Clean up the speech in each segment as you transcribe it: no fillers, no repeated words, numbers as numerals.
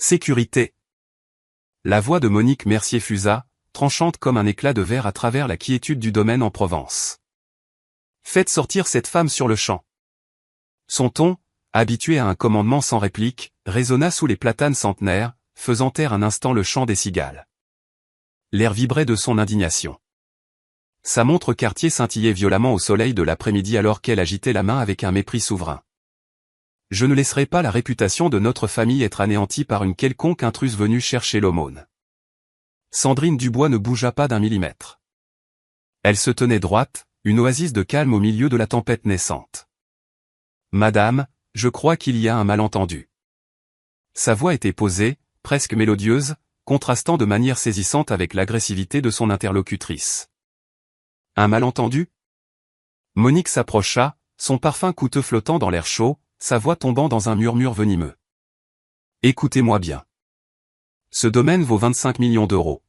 Sécurité. La voix de Monique Mercier fusa, tranchante comme un éclat de verre à travers la quiétude du domaine en Provence. Faites sortir cette femme sur le champ. Son ton, habitué à un commandement sans réplique, résonna sous les platanes centenaires, faisant taire un instant le chant des cigales. L'air vibrait de son indignation. Sa montre Cartier scintillait violemment au soleil de l'après-midi alors qu'elle agitait la main avec un mépris souverain. Je ne laisserai pas la réputation de notre famille être anéantie par une quelconque intruse venue chercher l'aumône. Sandrine Dubois ne bougea pas d'un millimètre. Elle se tenait droite, une oasis de calme au milieu de la tempête naissante. Madame, je crois qu'il y a un malentendu. Sa voix était posée, presque mélodieuse, contrastant de manière saisissante avec l'agressivité de son interlocutrice. Un malentendu? Monique s'approcha, son parfum coûteux flottant dans l'air chaud, sa voix tombant dans un murmure venimeux. Écoutez-moi bien. Ce domaine vaut 25 millions d'euros.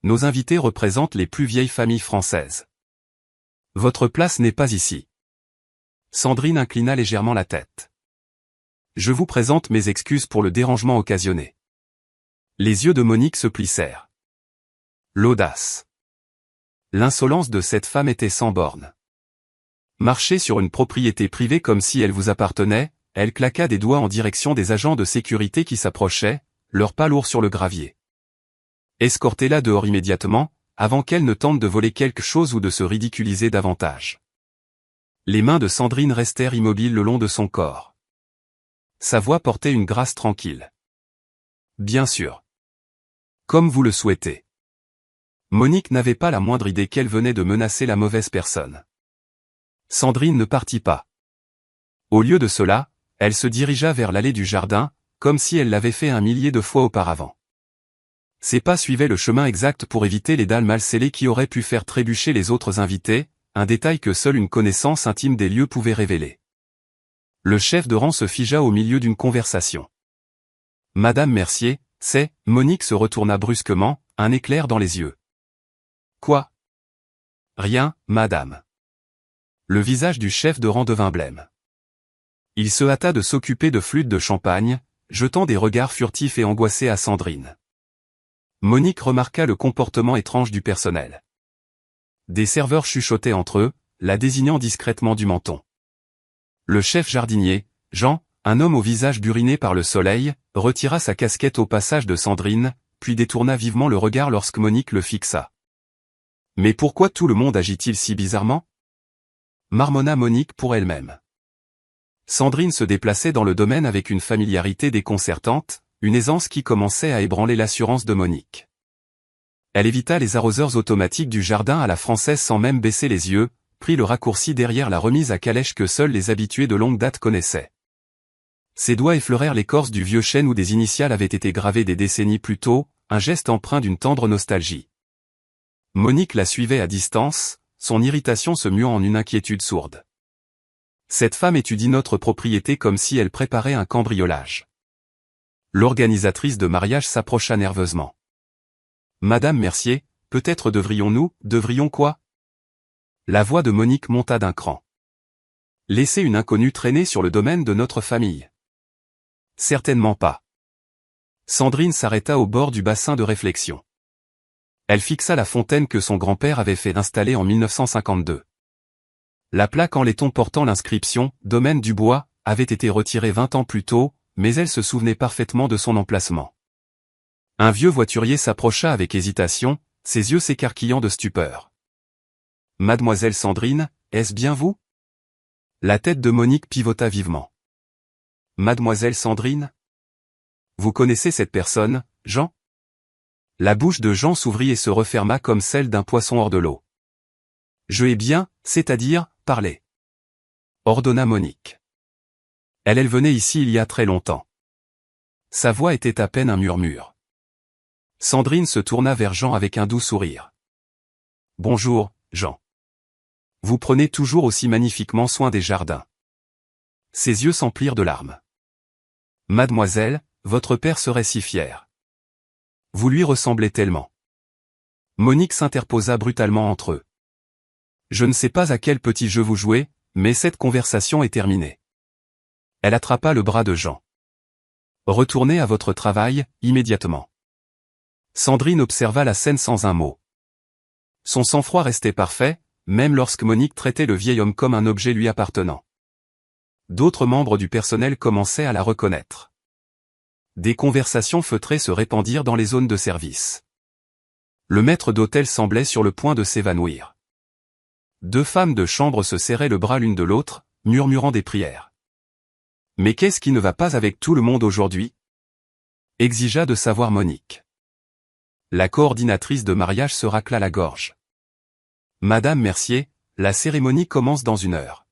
Nos invités représentent les plus vieilles familles françaises. Votre place n'est pas ici. Sandrine inclina légèrement la tête. Je vous présente mes excuses pour le dérangement occasionné. Les yeux de Monique se plissèrent. L'audace. L'insolence de cette femme était sans borne. Marcher sur une propriété privée comme si elle vous appartenait, elle claqua des doigts en direction des agents de sécurité qui s'approchaient, leurs pas lourds sur le gravier. Escortez-la dehors immédiatement, avant qu'elle ne tente de voler quelque chose ou de se ridiculiser davantage. Les mains de Sandrine restèrent immobiles le long de son corps. Sa voix portait une grâce tranquille. Bien sûr. Comme vous le souhaitez. Monique n'avait pas la moindre idée qu'elle venait de menacer la mauvaise personne. Sandrine ne partit pas. Au lieu de cela, elle se dirigea vers l'allée du jardin, comme si elle l'avait fait 1 millier de fois auparavant. Ses pas suivaient le chemin exact pour éviter les dalles mal scellées qui auraient pu faire trébucher les autres invités, un détail que seule une connaissance intime des lieux pouvait révéler. Le chef de rang se figea au milieu d'une conversation. Madame Mercier, c'est... Monique se retourna brusquement, un éclair dans les yeux. Quoi? Rien, madame. Le visage du chef de rang devint blême. Il se hâta de s'occuper de flûtes de champagne, jetant des regards furtifs et angoissés à Sandrine. Monique remarqua le comportement étrange du personnel. Des serveurs chuchotaient entre eux, la désignant discrètement du menton. Le chef jardinier, Jean, un homme au visage buriné par le soleil, retira sa casquette au passage de Sandrine, puis détourna vivement le regard lorsque Monique le fixa. Mais pourquoi tout le monde agit-il si bizarrement? Marmonna Monique pour elle-même. Sandrine se déplaçait dans le domaine avec une familiarité déconcertante, une aisance qui commençait à ébranler l'assurance de Monique. Elle évita les arroseurs automatiques du jardin à la française sans même baisser les yeux, prit le raccourci derrière la remise à calèche que seuls les habitués de longue date connaissaient. Ses doigts effleurèrent l'écorce du vieux chêne où des initiales avaient été gravées des décennies plus tôt, un geste empreint d'une tendre nostalgie. Monique la suivait à distance, son irritation se muant en une inquiétude sourde. Cette femme étudie notre propriété comme si elle préparait un cambriolage. L'organisatrice de mariage s'approcha nerveusement. Madame Mercier, peut-être devrions quoi? La voix de Monique monta d'un cran. Laisser une inconnue traîner sur le domaine de notre famille? Certainement pas. Sandrine s'arrêta au bord du bassin de réflexion. Elle fixa la fontaine que son grand-père avait fait installer en 1952. La plaque en laiton portant l'inscription « Domaine du Bois » avait été retirée 20 ans plus tôt, mais elle se souvenait parfaitement de son emplacement. Un vieux voiturier s'approcha avec hésitation, ses yeux s'écarquillant de stupeur. « Mademoiselle Sandrine, est-ce bien vous ?» La tête de Monique pivota vivement. « Mademoiselle Sandrine? Vous connaissez cette personne, Jean ?» La bouche de Jean s'ouvrit et se referma comme celle d'un poisson hors de l'eau. « Je hais bien, c'est-à-dire, parler. » ordonna Monique. Elle venait ici il y a très longtemps. Sa voix était à peine un murmure. Sandrine se tourna vers Jean avec un doux sourire. « Bonjour, Jean. Vous prenez toujours aussi magnifiquement soin des jardins. » Ses yeux s'emplirent de larmes. « Mademoiselle, votre père serait si fier. Vous lui ressemblez tellement. » Monique s'interposa brutalement entre eux. « Je ne sais pas à quel petit jeu vous jouez, mais cette conversation est terminée. » Elle attrapa le bras de Jean. Retournez à votre travail, immédiatement. Sandrine observa la scène sans un mot. Son sang-froid restait parfait, même lorsque Monique traitait le vieil homme comme un objet lui appartenant. D'autres membres du personnel commençaient à la reconnaître. Des conversations feutrées se répandirent dans les zones de service. Le maître d'hôtel semblait sur le point de s'évanouir. Deux femmes de chambre se serraient le bras l'une de l'autre, murmurant des prières. « Mais qu'est-ce qui ne va pas avec tout le monde aujourd'hui » exigea de savoir Monique. La coordinatrice de mariage se racla la gorge. « Madame Mercier, la cérémonie commence dans 1 heure.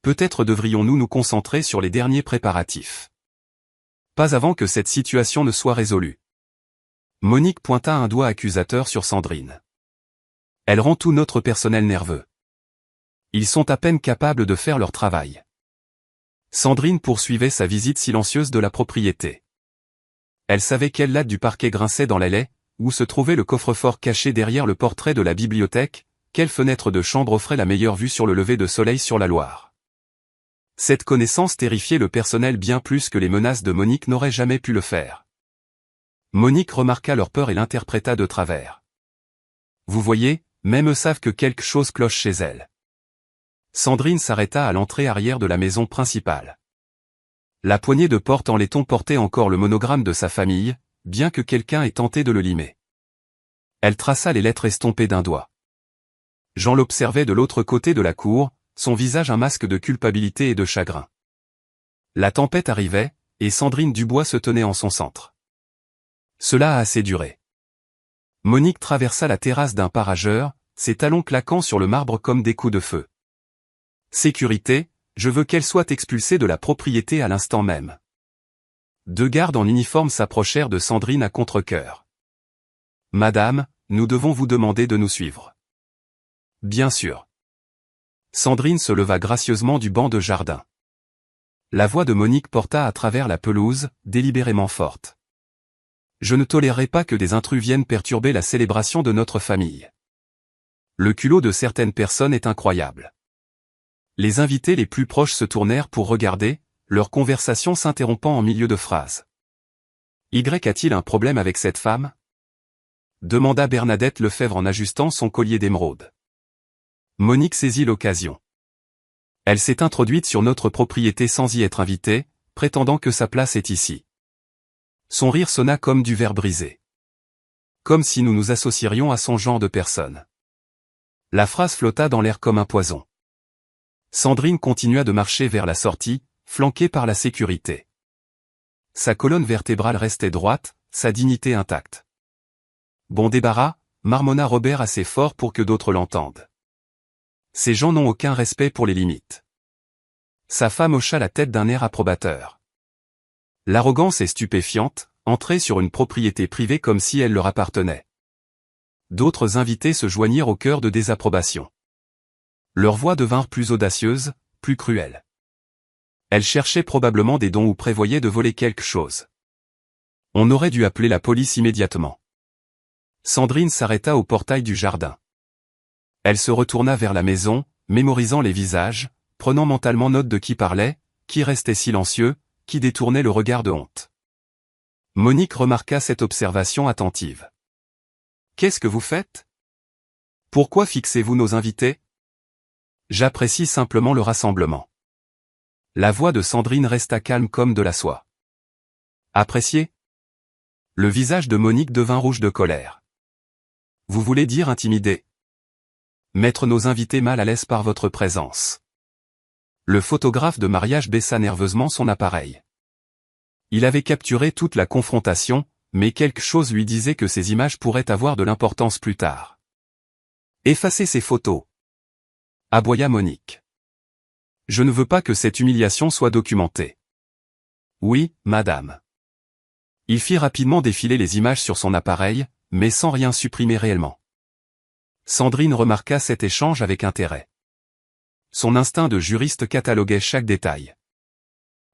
Peut-être devrions-nous nous concentrer sur les derniers préparatifs. Pas avant que cette situation ne soit résolue. » Monique pointa un doigt accusateur sur Sandrine. « Elle rend tout notre personnel nerveux. Ils sont à peine capables de faire leur travail. » Sandrine poursuivait sa visite silencieuse de la propriété. Elle savait quelle latte du parquet grinçait dans l'allée, où se trouvait le coffre-fort caché derrière le portrait de la bibliothèque, quelle fenêtre de chambre offrait la meilleure vue sur le lever de soleil sur la Loire. Cette connaissance terrifiait le personnel bien plus que les menaces de Monique n'auraient jamais pu le faire. Monique remarqua leur peur et l'interpréta de travers. « Vous voyez, même eux savent que quelque chose cloche chez elle. » Sandrine s'arrêta à l'entrée arrière de la maison principale. La poignée de porte en laiton portait encore le monogramme de sa famille, bien que quelqu'un ait tenté de le limer. Elle traça les lettres estompées d'un doigt. Jean l'observait de l'autre côté de la cour, son visage un masque de culpabilité et de chagrin. La tempête arrivait, et Sandrine Dubois se tenait en son centre. Cela a assez duré. Monique traversa la terrasse d'un parageur, ses talons claquant sur le marbre comme des coups de feu. Sécurité, je veux qu'elle soit expulsée de la propriété à l'instant même. 2 gardes en uniforme s'approchèrent de Sandrine à contre-cœur. Madame, nous devons vous demander de nous suivre. Bien sûr. Sandrine se leva gracieusement du banc de jardin. La voix de Monique porta à travers la pelouse, délibérément forte. Je ne tolérerai pas que des intrus viennent perturber la célébration de notre famille. Le culot de certaines personnes est incroyable. Les invités les plus proches se tournèrent pour regarder, leur conversation s'interrompant en milieu de phrase. Y a-t-il un problème avec cette femme ? Demanda Bernadette Lefebvre en ajustant son collier d'émeraude. Monique saisit l'occasion. Elle s'est introduite sur notre propriété sans y être invitée, prétendant que sa place est ici. Son rire sonna comme du verre brisé. Comme si nous nous associerions à son genre de personne. La phrase flotta dans l'air comme un poison. Sandrine continua de marcher vers la sortie, flanquée par la sécurité. Sa colonne vertébrale restait droite, sa dignité intacte. Bon débarras, marmonna Robert assez fort pour que d'autres l'entendent. Ces gens n'ont aucun respect pour les limites. Sa femme hocha la tête d'un air approbateur. L'arrogance est stupéfiante, entrer sur une propriété privée comme si elle leur appartenait. D'autres invités se joignirent au chœur de désapprobation. Leurs voix devinrent plus audacieuses, plus cruelles. Elles cherchaient probablement des dons ou prévoyaient de voler quelque chose. On aurait dû appeler la police immédiatement. Sandrine s'arrêta au portail du jardin. Elle se retourna vers la maison, mémorisant les visages, prenant mentalement note de qui parlait, qui restait silencieux, qui détournait le regard de honte. Monique remarqua cette observation attentive. « Qu'est-ce que vous faites ? Pourquoi fixez-vous nos invités ? J'apprécie simplement le rassemblement. » La voix de Sandrine resta calme comme de la soie. « Apprécier ?» Le visage de Monique devint rouge de colère. « Vous voulez dire intimider ? Mettre nos invités mal à l'aise par votre présence. » Le photographe de mariage baissa nerveusement son appareil. Il avait capturé toute la confrontation, mais quelque chose lui disait que ces images pourraient avoir de l'importance plus tard. « Effacez ces photos !» aboya Monique. « Je ne veux pas que cette humiliation soit documentée. »« Oui, madame. » Il fit rapidement défiler les images sur son appareil, mais sans rien supprimer réellement. Sandrine remarqua cet échange avec intérêt. Son instinct de juriste cataloguait chaque détail.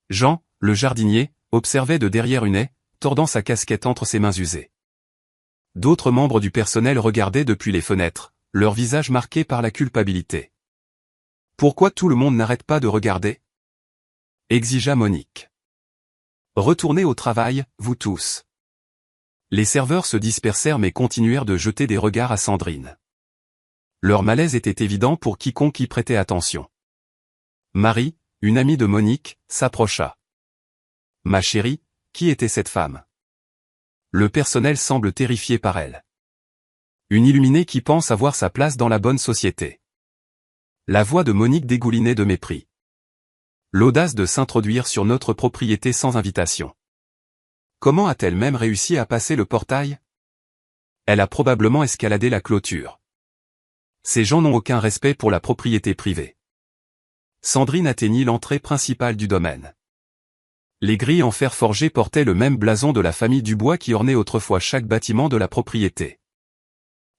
Jean, le jardinier, observait de derrière une haie, tordant sa casquette entre ses mains usées. D'autres membres du personnel regardaient depuis les fenêtres, leur visage marqué par la culpabilité. « Pourquoi tout le monde n'arrête pas de regarder ?» exigea Monique. Retournez au travail, vous tous. Les serveurs se dispersèrent mais continuèrent de jeter des regards à Sandrine. Leur malaise était évident pour quiconque y prêtait attention. Marie, une amie de Monique, s'approcha. « Ma chérie, qui était cette femme ?» Le personnel semble terrifié par elle. Une illuminée qui pense avoir sa place dans la bonne société. La voix de Monique dégoulinait de mépris. L'audace de s'introduire sur notre propriété sans invitation. Comment a-t-elle même réussi à passer le portail? Elle a probablement escaladé la clôture. Ces gens n'ont aucun respect pour la propriété privée. Sandrine atteignit l'entrée principale du domaine. Les grilles en fer forgé portaient le même blason de la famille Dubois qui ornait autrefois chaque bâtiment de la propriété.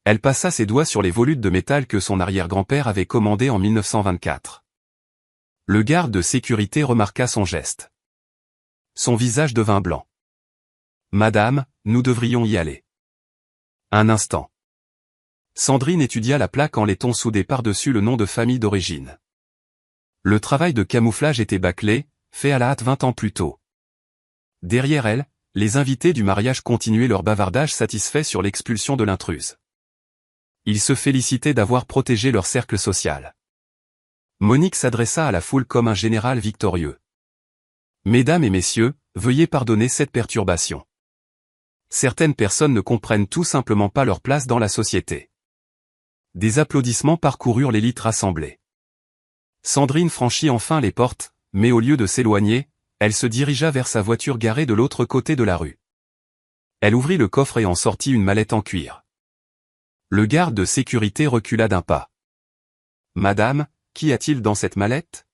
Elle passa ses doigts sur les volutes de métal que son arrière-grand-père avait commandés en 1924. Le garde de sécurité remarqua son geste. Son visage devint blanc. « Madame, nous devrions y aller. » Un instant. Sandrine étudia la plaque en laiton soudée par-dessus le nom de famille d'origine. Le travail de camouflage était bâclé, fait à la hâte 20 ans plus tôt. Derrière elle, les invités du mariage continuaient leur bavardage satisfait sur l'expulsion de l'intruse. Ils se félicitaient d'avoir protégé leur cercle social. Monique s'adressa à la foule comme un général victorieux. « Mesdames et messieurs, veuillez pardonner cette perturbation. Certaines personnes ne comprennent tout simplement pas leur place dans la société. » Des applaudissements parcoururent l'élite rassemblée. Sandrine franchit enfin les portes, mais au lieu de s'éloigner, elle se dirigea vers sa voiture garée de l'autre côté de la rue. Elle ouvrit le coffre et en sortit une mallette en cuir. Le garde de sécurité recula d'un pas. « Madame, qu'y a-t-il dans cette mallette ?»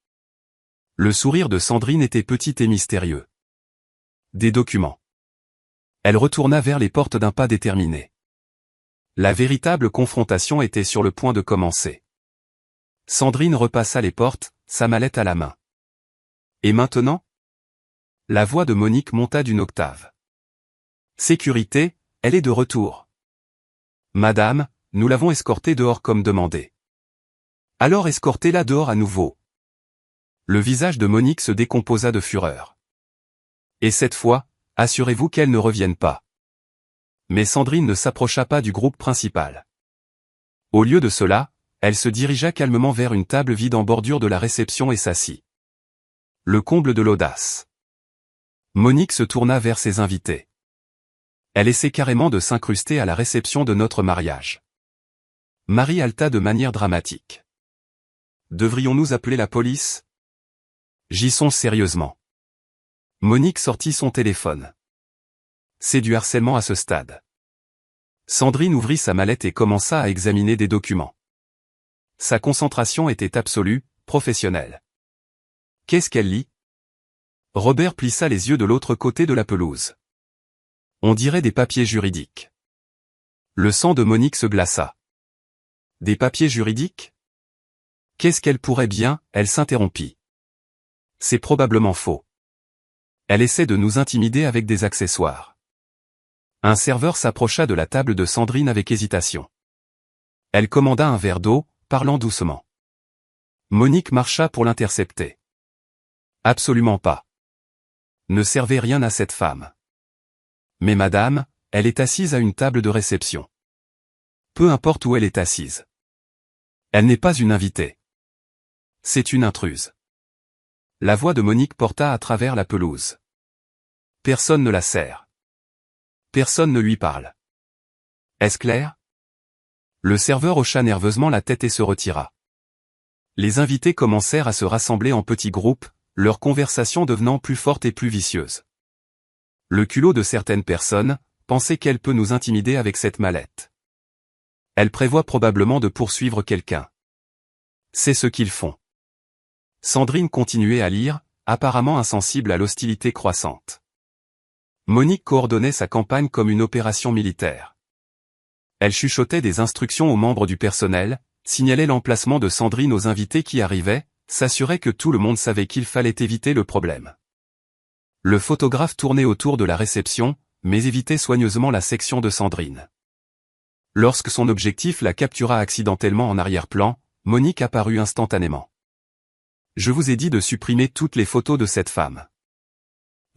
Le sourire de Sandrine était petit et mystérieux. « Des documents. » Elle retourna vers les portes d'un pas déterminé. La véritable confrontation était sur le point de commencer. Sandrine repassa les portes, sa mallette à la main. « Et maintenant ?» La voix de Monique monta d'une octave. « Sécurité, elle est de retour. »« Madame, nous l'avons escortée dehors comme demandé. »« Alors escortez-la dehors à nouveau. » Le visage de Monique se décomposa de fureur. « Et cette fois, assurez-vous qu'elle ne revienne pas. » Mais Sandrine ne s'approcha pas du groupe principal. Au lieu de cela, elle se dirigea calmement vers une table vide en bordure de la réception et s'assit. Le comble de l'audace. Monique se tourna vers ses invités. Elle essaie carrément de s'incruster à la réception de notre mariage. Marie halta de manière dramatique. Devrions-nous appeler la police? J'y songe sérieusement. Monique sortit son téléphone. C'est du harcèlement à ce stade. Sandrine ouvrit sa mallette et commença à examiner des documents. Sa concentration était absolue, professionnelle. Qu'est-ce qu'elle lit? Robert plissa les yeux de l'autre côté de la pelouse. On dirait des papiers juridiques. Le sang de Monique se glaça. Des papiers juridiques? Qu'est-ce qu'elle pourrait bien? Elle s'interrompit. C'est probablement faux. Elle essaie de nous intimider avec des accessoires. Un serveur s'approcha de la table de Sandrine avec hésitation. Elle commanda un verre d'eau, parlant doucement. Monique marcha pour l'intercepter. Absolument pas. Ne servez rien à cette femme. Mais madame, elle est assise à une table de réception. Peu importe où elle est assise. Elle n'est pas une invitée. C'est une intruse. La voix de Monique porta à travers la pelouse. Personne ne la sert. Personne ne lui parle. Est-ce clair? Le serveur hocha nerveusement la tête et se retira. Les invités commencèrent à se rassembler en petits groupes, leur conversation devenant plus forte et plus vicieuse. Le culot de certaines personnes, penser qu'elle peut nous intimider avec cette mallette. Elle prévoit probablement de poursuivre quelqu'un. C'est ce qu'ils font. Sandrine continuait à lire, apparemment insensible à l'hostilité croissante. Monique coordonnait sa campagne comme une opération militaire. Elle chuchotait des instructions aux membres du personnel, signalait l'emplacement de Sandrine aux invités qui arrivaient, s'assurait que tout le monde savait qu'il fallait éviter le problème. Le photographe tournait autour de la réception, mais évitait soigneusement la section de Sandrine. Lorsque son objectif la captura accidentellement en arrière-plan, Monique apparut instantanément. « Je vous ai dit de supprimer toutes les photos de cette femme.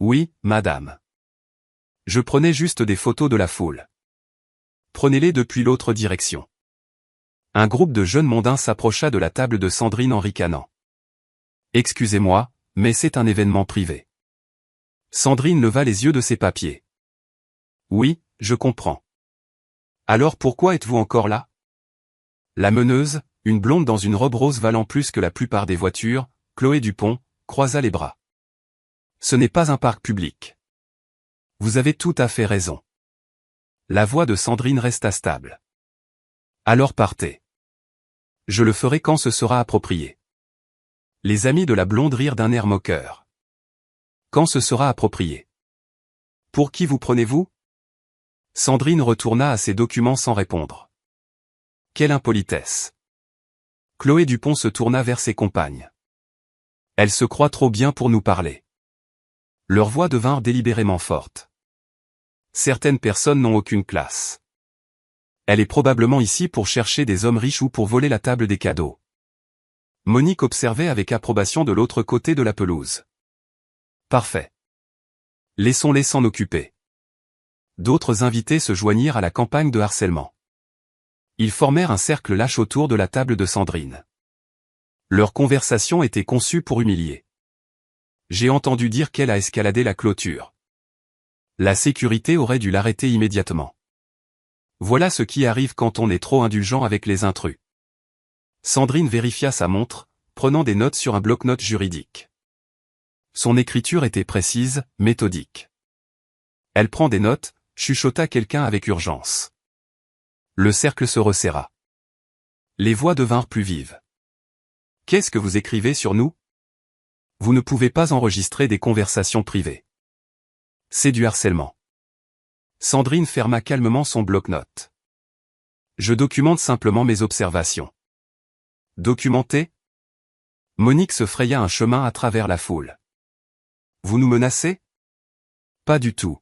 Oui, madame. Je prenais juste des photos de la foule. Prenez-les depuis l'autre direction. Un groupe de jeunes mondains s'approcha de la table de Sandrine en ricanant. Excusez-moi, mais c'est un événement privé. Sandrine leva les yeux de ses papiers. Oui, je comprends. Alors pourquoi êtes-vous encore là? La meneuse, une blonde dans une robe rose valant plus que la plupart des voitures, Chloé Dupont, croisa les bras. Ce n'est pas un parc public. Vous avez tout à fait raison. La voix de Sandrine resta stable. Alors partez. Je le ferai quand ce sera approprié. Les amis de la blonde rirent d'un air moqueur. Quand ce sera approprié. Pour qui vous prenez-vous? Sandrine retourna à ses documents sans répondre. Quelle impolitesse. Chloé Dupont se tourna vers ses compagnes. Elles se croient trop bien pour nous parler. Leurs voix devinrent délibérément fortes. Certaines personnes n'ont aucune classe. Elle est probablement ici pour chercher des hommes riches ou pour voler la table des cadeaux. Monique observait avec approbation de l'autre côté de la pelouse. Parfait. Laissons-les s'en occuper. D'autres invités se joignirent à la campagne de harcèlement. Ils formèrent un cercle lâche autour de la table de Sandrine. Leur conversation était conçue pour humilier. J'ai entendu dire qu'elle a escaladé la clôture. La sécurité aurait dû l'arrêter immédiatement. Voilà ce qui arrive quand on est trop indulgent avec les intrus. Sandrine vérifia sa montre, prenant des notes sur un bloc-notes juridique. Son écriture était précise, méthodique. Elle prend des notes, chuchota quelqu'un avec urgence. Le cercle se resserra. Les voix devinrent plus vives. Qu'est-ce que vous écrivez sur nous? Vous ne pouvez pas enregistrer des conversations privées. C'est du harcèlement. Sandrine ferma calmement son bloc-notes. Je documente simplement mes observations. Documenter? Monique se fraya un chemin à travers la foule. Vous nous menacez? Pas du tout.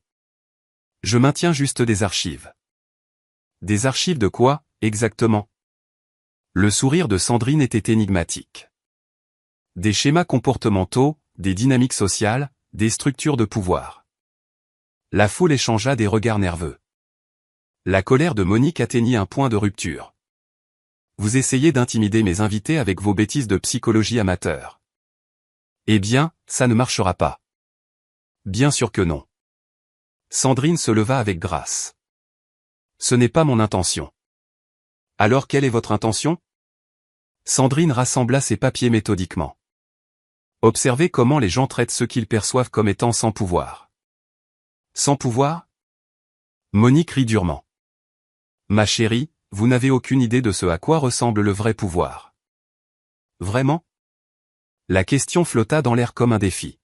Je maintiens juste des archives. Des archives de quoi, exactement? Le sourire de Sandrine était énigmatique. Des schémas comportementaux, des dynamiques sociales, des structures de pouvoir. La foule échangea des regards nerveux. La colère de Monique atteignit un point de rupture. Vous essayez d'intimider mes invités avec vos bêtises de psychologie amateur. Eh bien, ça ne marchera pas. Bien sûr que non. Sandrine se leva avec grâce. Ce n'est pas mon intention. Alors quelle est votre intention? Sandrine rassembla ses papiers méthodiquement. Observez comment les gens traitent ceux qu'ils perçoivent comme étant sans pouvoir. Sans pouvoir? Monique rit durement. Ma chérie, vous n'avez aucune idée de ce à quoi ressemble le vrai pouvoir. Vraiment? La question flotta dans l'air comme un défi.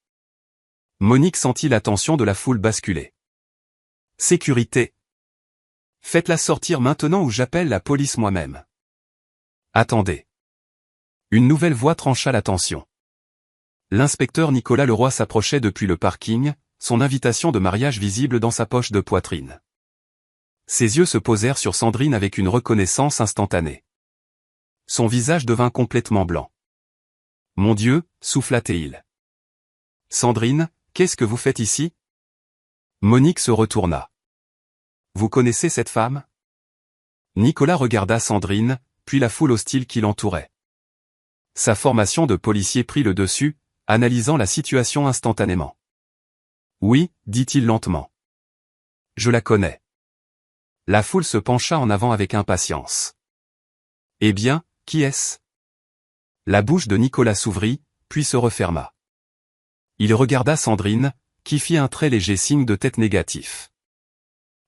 Monique sentit l'attention de la foule basculer. Sécurité. Faites-la sortir maintenant ou j'appelle la police moi-même. Attendez. Une nouvelle voix trancha la tension. L'inspecteur Nicolas Leroy s'approchait depuis le parking, son invitation de mariage visible dans sa poche de poitrine. Ses yeux se posèrent sur Sandrine avec une reconnaissance instantanée. Son visage devint complètement blanc. Mon Dieu, souffla-t-il. Sandrine, qu'est-ce que vous faites ici? Monique se retourna. Vous connaissez cette femme? Nicolas regarda Sandrine, puis la foule hostile qui l'entourait. Sa formation de policier prit le dessus, analysant la situation instantanément. Oui, dit-il lentement. Je la connais. La foule se pencha en avant avec impatience. Eh bien, qui est-ce? La bouche de Nicolas s'ouvrit, puis se referma. Il regarda Sandrine, qui fit un très léger signe de tête négatif.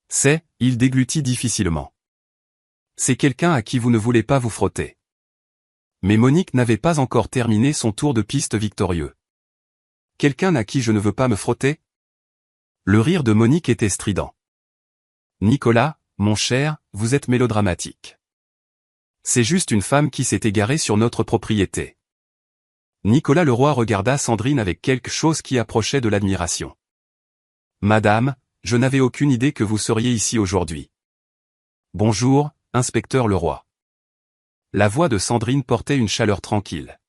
C'est, il déglutit difficilement. C'est quelqu'un à qui vous ne voulez pas vous frotter. Mais Monique n'avait pas encore terminé son tour de piste victorieux. Quelqu'un à qui je ne veux pas me frotter? Le rire de Monique était strident. Nicolas, mon cher, vous êtes mélodramatique. C'est juste une femme qui s'est égarée sur notre propriété. Nicolas Leroy regarda Sandrine avec quelque chose qui approchait de l'admiration. Madame, je n'avais aucune idée que vous seriez ici aujourd'hui. Bonjour, inspecteur Leroy. La voix de Sandrine portait une chaleur tranquille.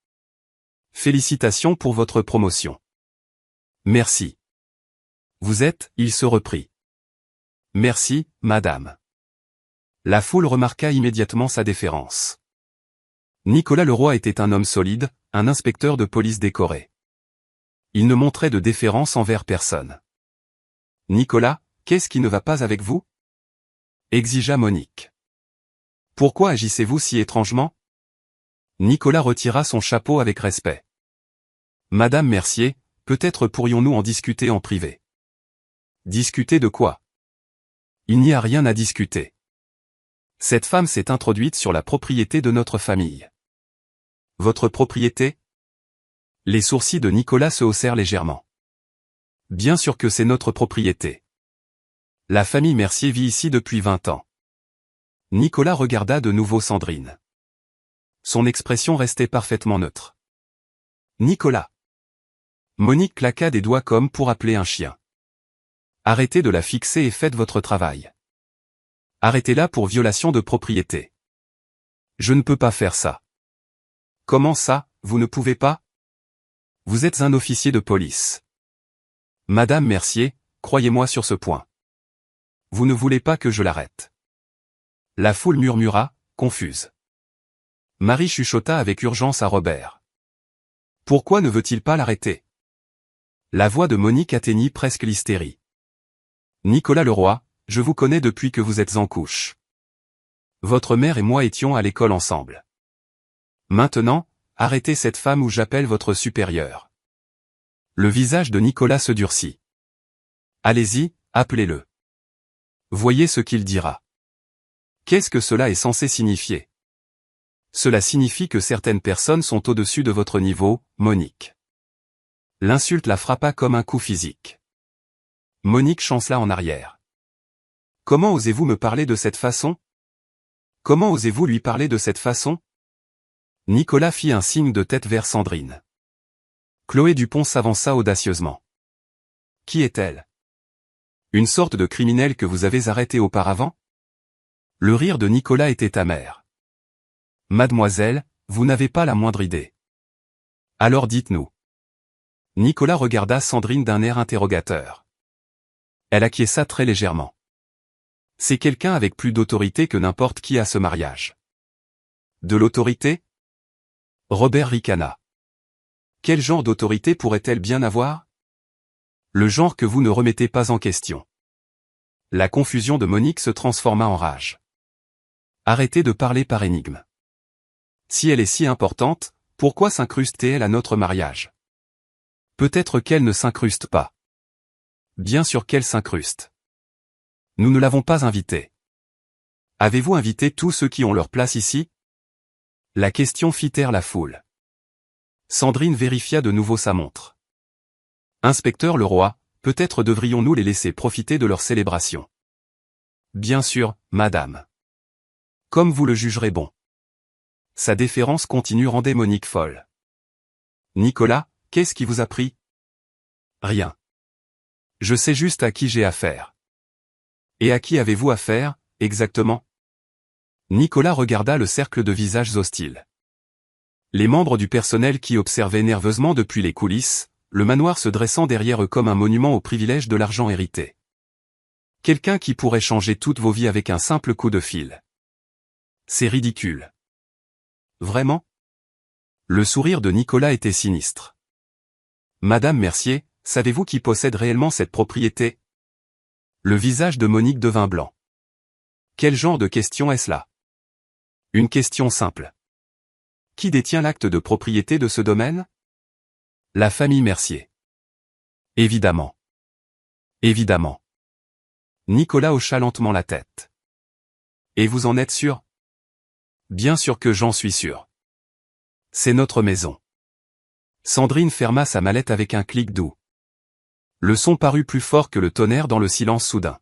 Félicitations pour votre promotion. Merci. Vous êtes, il se reprit. Merci, madame. La foule remarqua immédiatement sa déférence. Nicolas Leroy était un homme solide, un inspecteur de police décoré. Il ne montrait de déférence envers personne. Nicolas, qu'est-ce qui ne va pas avec vous? Exigea Monique. Pourquoi agissez-vous si étrangement? Nicolas retira son chapeau avec respect. Madame Mercier, peut-être pourrions-nous en discuter en privé. Discuter de quoi? Il n'y a rien à discuter. Cette femme s'est introduite sur la propriété de notre famille. Votre propriété? Les sourcils de Nicolas se haussèrent légèrement. Bien sûr que c'est notre propriété. La famille Mercier vit ici depuis 20 ans. Nicolas regarda de nouveau Sandrine. Son expression restait parfaitement neutre. Nicolas. Monique claqua des doigts comme pour appeler un chien. Arrêtez de la fixer et faites votre travail. Arrêtez-la pour violation de propriété. Je ne peux pas faire ça. Comment ça, vous ne pouvez pas? Vous êtes un officier de police. Madame Mercier, croyez-moi sur ce point. Vous ne voulez pas que je l'arrête. La foule murmura, confuse. Marie chuchota avec urgence à Robert. Pourquoi ne veut-il pas l'arrêter? La voix de Monique atteignit presque l'hystérie. Nicolas Leroy, je vous connais depuis que vous êtes en couche. Votre mère et moi étions à l'école ensemble. Maintenant, arrêtez cette femme ou j'appelle votre supérieur. Le visage de Nicolas se durcit. Allez-y, appelez-le. Voyez ce qu'il dira. Qu'est-ce que cela est censé signifier? Cela signifie que certaines personnes sont au-dessus de votre niveau, Monique. L'insulte la frappa comme un coup physique. Monique chancela en arrière. Comment osez-vous me parler de cette façon? Comment osez-vous lui parler de cette façon? Nicolas fit un signe de tête vers Sandrine. Chloé Dupont s'avança audacieusement. Qui est-elle? Une sorte de criminel que vous avez arrêté auparavant? Le rire de Nicolas était amer. Mademoiselle, vous n'avez pas la moindre idée. Alors dites-nous. Nicolas regarda Sandrine d'un air interrogateur. Elle acquiesça très légèrement. C'est quelqu'un avec plus d'autorité que n'importe qui à ce mariage. De l'autorité? Robert ricana. Quel genre d'autorité pourrait-elle bien avoir? Le genre que vous ne remettez pas en question. La confusion de Monique se transforma en rage. Arrêtez de parler par énigme. Si elle est si importante, pourquoi s'incruste-t-elle à notre mariage? Peut-être qu'elle ne s'incruste pas. Bien sûr qu'elle s'incruste. Nous ne l'avons pas invitée. Avez-vous invité tous ceux qui ont leur place ici? La question fit taire la foule. Sandrine vérifia de nouveau sa montre. Inspecteur Leroy, peut-être devrions-nous les laisser profiter de leur célébration. Bien sûr, madame. Comme vous le jugerez bon. Sa déférence continue rendait Monique folle. Nicolas, qu'est-ce qui vous a pris? Rien. Je sais juste à qui j'ai affaire. Et à qui avez-vous affaire, exactement? Nicolas regarda le cercle de visages hostiles. Les membres du personnel qui observaient nerveusement depuis les coulisses, le manoir se dressant derrière eux comme un monument au privilège de l'argent hérité. Quelqu'un qui pourrait changer toutes vos vies avec un simple coup de fil. C'est ridicule. Vraiment? Le sourire de Nicolas était sinistre. Madame Mercier, savez-vous qui possède réellement cette propriété? Le visage de Monique devint blanc. Quel genre de question est-ce là? Une question simple. Qui détient l'acte de propriété de ce domaine? La famille Mercier. Évidemment. Évidemment. Nicolas hocha lentement la tête. Et vous en êtes sûr? Bien sûr que j'en suis sûr. C'est notre maison. Sandrine ferma sa mallette avec un clic doux. Le son parut plus fort que le tonnerre dans le silence soudain.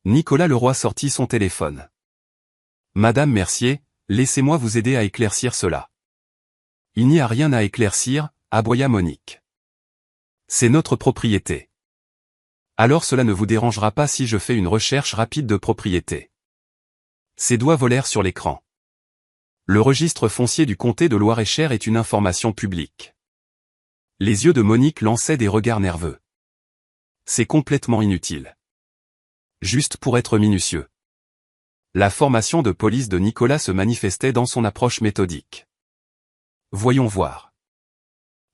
Nicolas Leroy sortit son téléphone. Madame Mercier, laissez-moi vous aider à éclaircir cela. Il n'y a rien à éclaircir, aboya Monique. C'est notre propriété. Alors cela ne vous dérangera pas si je fais une recherche rapide de propriété. Ses doigts volèrent sur l'écran. Le registre foncier du comté de Loir-et-Cher est une information publique. Les yeux de Monique lançaient des regards nerveux. C'est complètement inutile. Juste pour être minutieux. La formation de police de Nicolas se manifestait dans son approche méthodique. Voyons voir.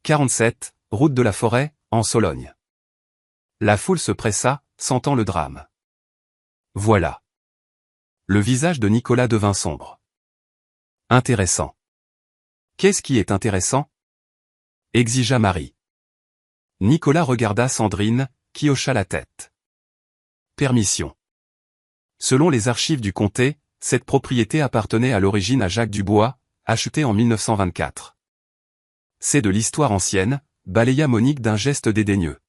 47, route de la Forêt, en Sologne. La foule se pressa, sentant le drame. Voilà. Le visage de Nicolas devint sombre. Intéressant. Qu'est-ce qui est intéressant? Exigea Marie. Nicolas regarda Sandrine, qui hocha la tête. Permission. Selon les archives du comté, cette propriété appartenait à l'origine à Jacques Dubois, achetée en 1924. C'est de l'histoire ancienne, balaya Monique d'un geste dédaigneux.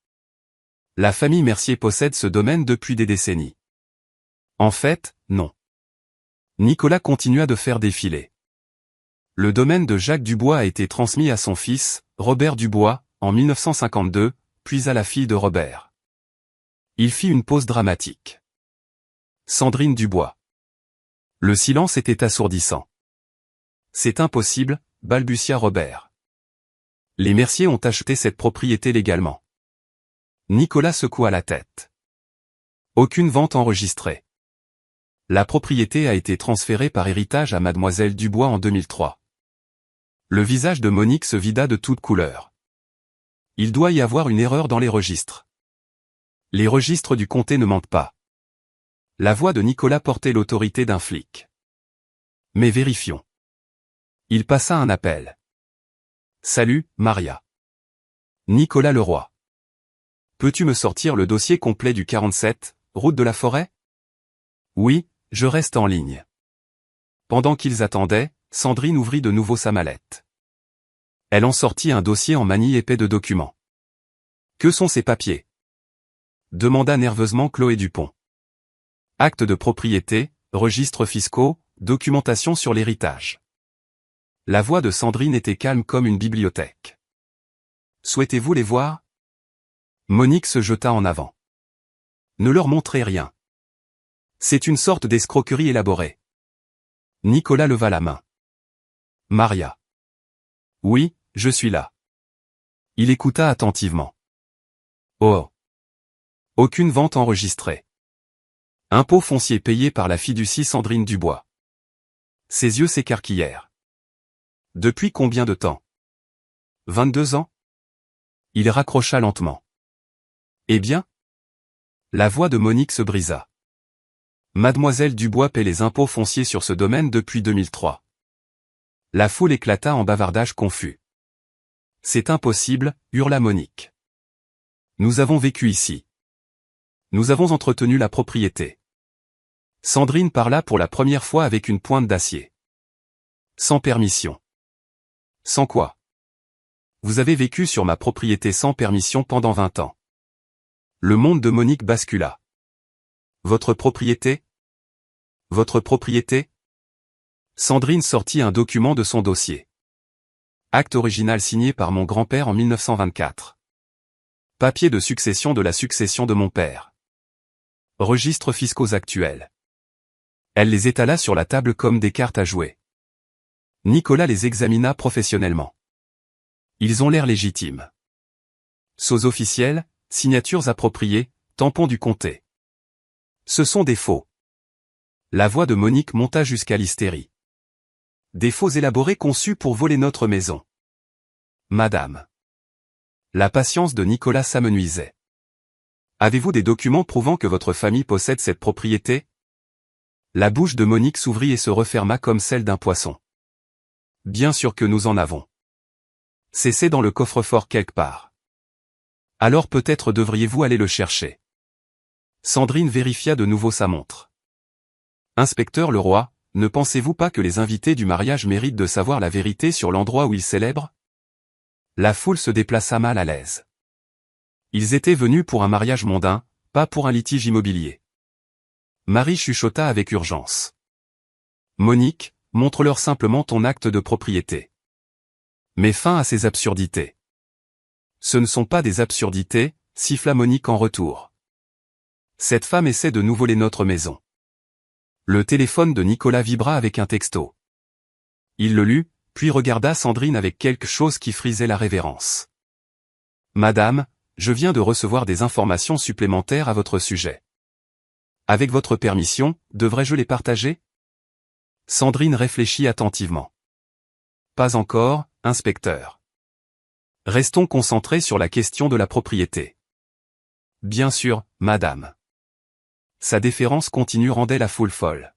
La famille Mercier possède ce domaine depuis des décennies. En fait, non. Nicolas continua de faire défiler. Le domaine de Jacques Dubois a été transmis à son fils, Robert Dubois, en 1952, puis à la fille de Robert. Il fit une pause dramatique. Sandrine Dubois. Le silence était assourdissant. C'est impossible, balbutia Robert. Les Mercier ont acheté cette propriété légalement. Nicolas secoua la tête. Aucune vente enregistrée. La propriété a été transférée par héritage à Mademoiselle Dubois en 2003. Le visage de Monique se vida de toutes couleurs. Il doit y avoir une erreur dans les registres. Les registres du comté ne mentent pas. La voix de Nicolas portait l'autorité d'un flic. Mais vérifions. Il passa un appel. Salut, Maria. Nicolas Leroy. Peux-tu me sortir le dossier complet du 47, route de la Forêt? Oui, je reste en ligne. Pendant qu'ils attendaient, Sandrine ouvrit de nouveau sa mallette. Elle en sortit un dossier en manille épais de documents. Que sont ces papiers? Demanda nerveusement Chloé Dupont. Actes de propriété, registres fiscaux, documentation sur l'héritage. La voix de Sandrine était calme comme une bibliothèque. Souhaitez-vous les voir? Monique se jeta en avant. Ne leur montrez rien. C'est une sorte d'escroquerie élaborée. Nicolas leva la main. Maria. Oui, je suis là. Il écouta attentivement. Oh. Aucune vente enregistrée. Impôt foncier payé par la fiducie Sandrine Dubois. Ses yeux s'écarquillèrent. Depuis combien de temps? 22 ans? Il raccrocha lentement. Eh bien? La voix de Monique se brisa. Mademoiselle Dubois paie les impôts fonciers sur ce domaine depuis 2003. La foule éclata en bavardage confus. C'est impossible, hurla Monique. Nous avons vécu ici. Nous avons entretenu la propriété. Sandrine parla pour la première fois avec une pointe d'acier. Sans permission. Sans quoi? Vous avez vécu sur ma propriété sans permission pendant 20 ans. Le monde de Monique bascula. Votre propriété? Votre propriété? Sandrine sortit un document de son dossier. Acte original signé par mon grand-père en 1924. Papier de succession de la succession de mon père. Registres fiscaux actuels. Elle les étala sur la table comme des cartes à jouer. Nicolas les examina professionnellement. Ils ont l'air légitimes. Sceaux officiels, signatures appropriées, tampons du comté. Ce sont des faux. La voix de Monique monta jusqu'à l'hystérie. Des faux élaborés conçus pour voler notre maison. Madame. La patience de Nicolas s'amenuisait. Avez-vous des documents prouvant que votre famille possède cette propriété? La bouche de Monique s'ouvrit et se referma comme celle d'un poisson. Bien sûr que nous en avons. C'est dans le coffre-fort quelque part. Alors peut-être devriez-vous aller le chercher. Sandrine vérifia de nouveau sa montre. Inspecteur Leroy, ne pensez-vous pas que les invités du mariage méritent de savoir la vérité sur l'endroit où ils célèbrent? La foule se déplaça mal à l'aise. Ils étaient venus pour un mariage mondain, pas pour un litige immobilier. Marie chuchota avec urgence. Monique, montre-leur simplement ton acte de propriété. Mets fin à ces absurdités. Ce ne sont pas des absurdités, siffla Monique en retour. Cette femme essaie de nous voler notre maison. Le téléphone de Nicolas vibra avec un texto. Il le lut, puis regarda Sandrine avec quelque chose qui frisait la révérence. Madame, je viens de recevoir des informations supplémentaires à votre sujet. Avec votre permission, devrais-je les partager? Sandrine réfléchit attentivement. Pas encore, inspecteur. Restons concentrés sur la question de la propriété. Bien sûr, madame. Sa déférence continue rendait la foule folle.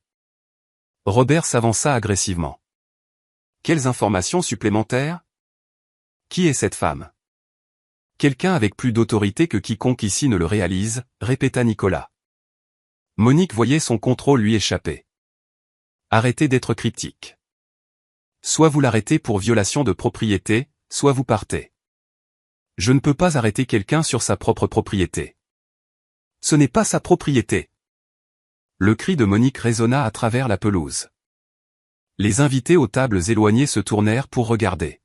Robert s'avança agressivement. Quelles informations supplémentaires? Qui est cette femme? Quelqu'un avec plus d'autorité que quiconque ici ne le réalise, répéta Nicolas. Monique voyait son contrôle lui échapper. Arrêtez d'être cryptique. Soit vous l'arrêtez pour violation de propriété, soit vous partez. Je ne peux pas arrêter quelqu'un sur sa propre propriété. Ce n'est pas sa propriété. Le cri de Monique résonna à travers la pelouse. Les invités aux tables éloignées se tournèrent pour regarder.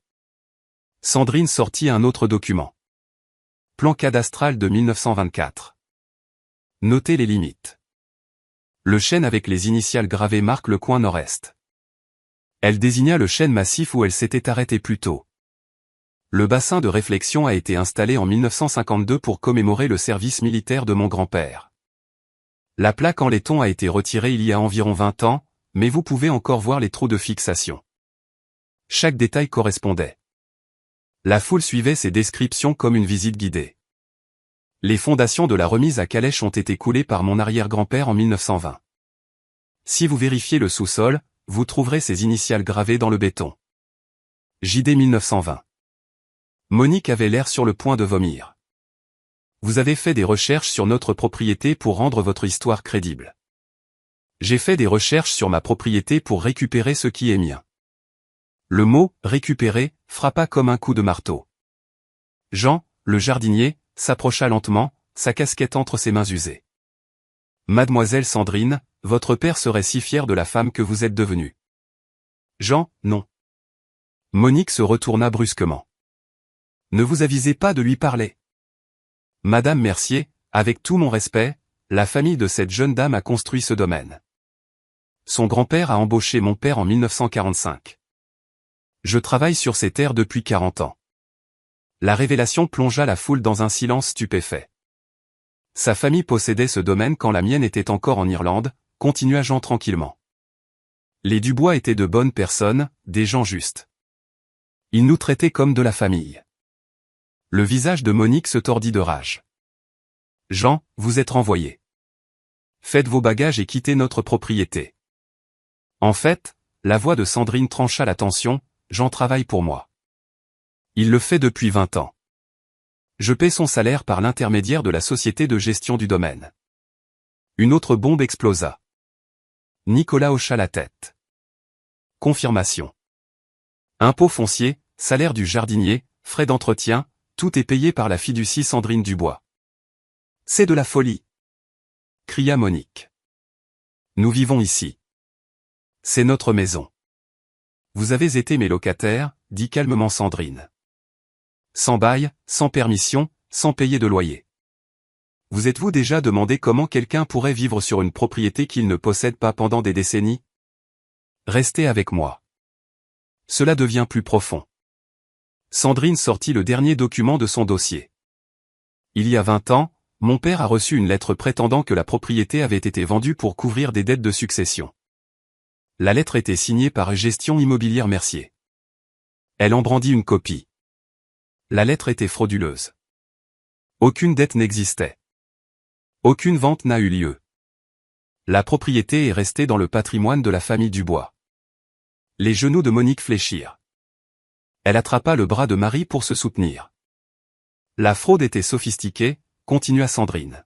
Sandrine sortit un autre document. Plan cadastral de 1924. Notez les limites. Le chêne avec les initiales gravées marque le coin nord-est. Elle désigna le chêne massif où elle s'était arrêtée plus tôt. Le bassin de réflexion a été installé en 1952 pour commémorer le service militaire de mon grand-père. La plaque en laiton a été retirée il y a environ 20 ans, mais vous pouvez encore voir les trous de fixation. Chaque détail correspondait. La foule suivait ces descriptions comme une visite guidée. Les fondations de la remise à calèche ont été coulées par mon arrière-grand-père en 1920. Si vous vérifiez le sous-sol, vous trouverez ces initiales gravées dans le béton. JD 1920. Monique avait l'air sur le point de vomir. Vous avez fait des recherches sur notre propriété pour rendre votre histoire crédible. J'ai fait des recherches sur ma propriété pour récupérer ce qui est mien. Le mot « récupérer » frappa comme un coup de marteau. Jean, le jardinier, s'approcha lentement, sa casquette entre ses mains usées. Mademoiselle Sandrine, votre père serait si fier de la femme que vous êtes devenue. Jean, non. Monique se retourna brusquement. Ne vous avisez pas de lui parler. Madame Mercier, avec tout mon respect, la famille de cette jeune dame a construit ce domaine. Son grand-père a embauché mon père en 1945. Je travaille sur ces terres depuis 40 ans. La révélation plongea la foule dans un silence stupéfait. Sa famille possédait ce domaine quand la mienne était encore en Irlande, continua Jean tranquillement. Les Dubois étaient de bonnes personnes, des gens justes. Ils nous traitaient comme de la famille. Le visage de Monique se tordit de rage. Jean, vous êtes renvoyé. Faites vos bagages et quittez notre propriété. En fait, la voix de Sandrine trancha la tension, Jean travaille pour moi. Il le fait depuis 20 ans. Je paie son salaire par l'intermédiaire de la société de gestion du domaine. Une autre bombe explosa. Nicolas hocha la tête. Confirmation. Impôt foncier, salaire du jardinier, frais d'entretien, tout est payé par la fiducie Sandrine Dubois. C'est de la folie, cria Monique. Nous vivons ici. C'est notre maison. Vous avez été mes locataires, dit calmement Sandrine. Sans bail, sans permission, sans payer de loyer. Vous êtes-vous déjà demandé comment quelqu'un pourrait vivre sur une propriété qu'il ne possède pas pendant des décennies? Restez avec moi. Cela devient plus profond. Sandrine sortit le dernier document de son dossier. Il y a 20 ans, mon père a reçu une lettre prétendant que la propriété avait été vendue pour couvrir des dettes de succession. La lettre était signée par Gestion Immobilière Mercier. Elle en brandit une copie. La lettre était frauduleuse. Aucune dette n'existait. Aucune vente n'a eu lieu. La propriété est restée dans le patrimoine de la famille Dubois. Les genoux de Monique fléchirent. Elle attrapa le bras de Marie pour se soutenir. La fraude était sophistiquée, continua Sandrine.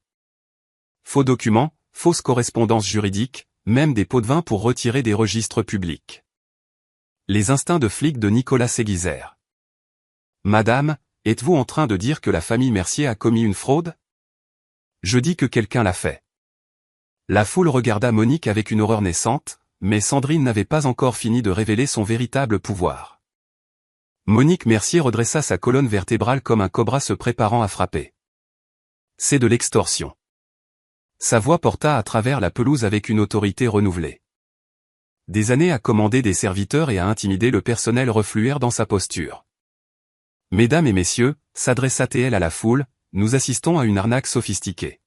Faux documents, fausses correspondances juridiques, même des pots de vin pour retirer des registres publics. Les instincts de flic de Nicolas s'aiguisèrent. Madame, êtes-vous en train de dire que la famille Mercier a commis une fraude? Je dis que quelqu'un l'a fait. La foule regarda Monique avec une horreur naissante, mais Sandrine n'avait pas encore fini de révéler son véritable pouvoir. Monique Mercier redressa sa colonne vertébrale comme un cobra se préparant à frapper. C'est de l'extorsion. Sa voix porta à travers la pelouse avec une autorité renouvelée. Des années à commander des serviteurs et à intimider le personnel refluèrent dans sa posture. Mesdames et messieurs, s'adressa-t-elle à la foule, nous assistons à une arnaque sophistiquée.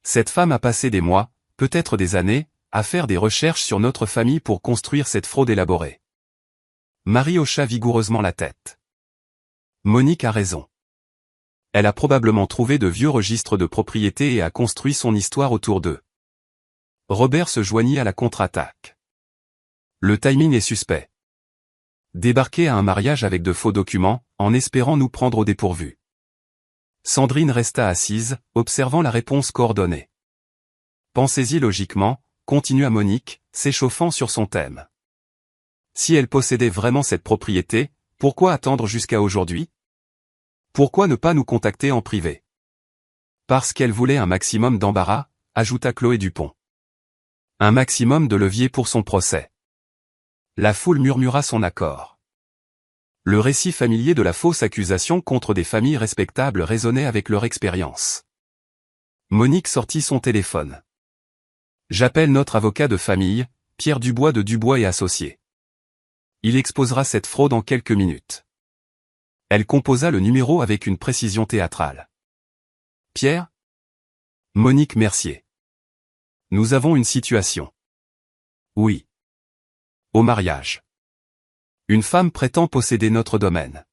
Cette femme a passé des mois, peut-être des années, à faire des recherches sur notre famille pour construire cette fraude élaborée. Marie hocha vigoureusement la tête. Monique a raison. Elle a probablement trouvé de vieux registres de propriété et a construit son histoire autour d'eux. Robert se joignit à la contre-attaque. Le timing est suspect. Débarquer à un mariage avec de faux documents, en espérant nous prendre au dépourvu. Sandrine resta assise, observant la réponse coordonnée. Pensez-y logiquement, continua Monique, s'échauffant sur son thème. Si elle possédait vraiment cette propriété, pourquoi attendre jusqu'à aujourd'hui? Pourquoi ne pas nous contacter en privé? Parce qu'elle voulait un maximum d'embarras, ajouta Chloé Dupont. Un maximum de levier pour son procès. La foule murmura son accord. Le récit familier de la fausse accusation contre des familles respectables résonnait avec leur expérience. Monique sortit son téléphone. J'appelle notre avocat de famille, Pierre Dubois de Dubois et Associés. Il exposera cette fraude en quelques minutes. Elle composa le numéro avec une précision théâtrale. Pierre? Monique Mercier. Nous avons une situation. Oui. Au mariage. Une femme prétend posséder notre domaine.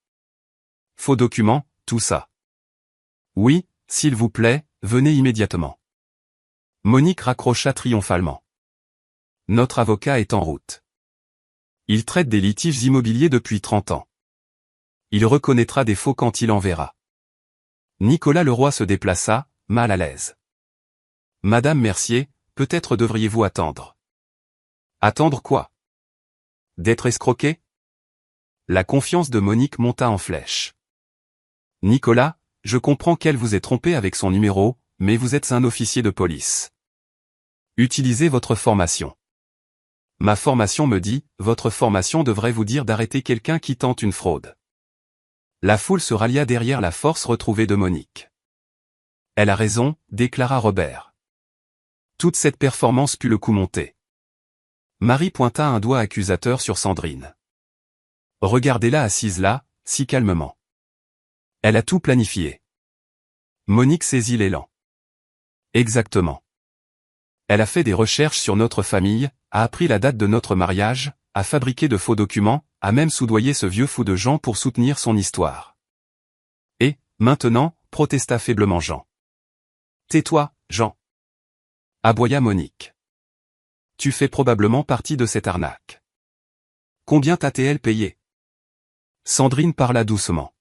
Faux documents, tout ça. Oui, s'il vous plaît, venez immédiatement. Monique raccrocha triomphalement. Notre avocat est en route. Il traite des litiges immobiliers depuis 30 ans. Il reconnaîtra des faux quand il en verra. Nicolas Leroy se déplaça, mal à l'aise. Madame Mercier, peut-être devriez-vous attendre. Attendre quoi? D'être escroqué? La confiance de Monique monta en flèche. Nicolas, je comprends qu'elle vous ait trompé avec son numéro, mais vous êtes un officier de police. Utilisez votre formation. Ma formation me dit, votre formation devrait vous dire d'arrêter quelqu'un qui tente une fraude. La foule se rallia derrière la force retrouvée de Monique. Elle a raison, déclara Robert. Toute cette performance put le coup monter. Marie pointa un doigt accusateur sur Sandrine. Regardez-la assise là, si calmement. Elle a tout planifié. Monique saisit l'élan. Exactement. Elle a fait des recherches sur notre famille, a appris la date de notre mariage, a fabriqué de faux documents, a même soudoyé ce vieux fou de Jean pour soutenir son histoire. Et, maintenant, protesta faiblement Jean. Tais-toi, Jean. Aboya Monique. Tu fais probablement partie de cette arnaque. Combien t'a-t-elle payé? Sandrine parla doucement.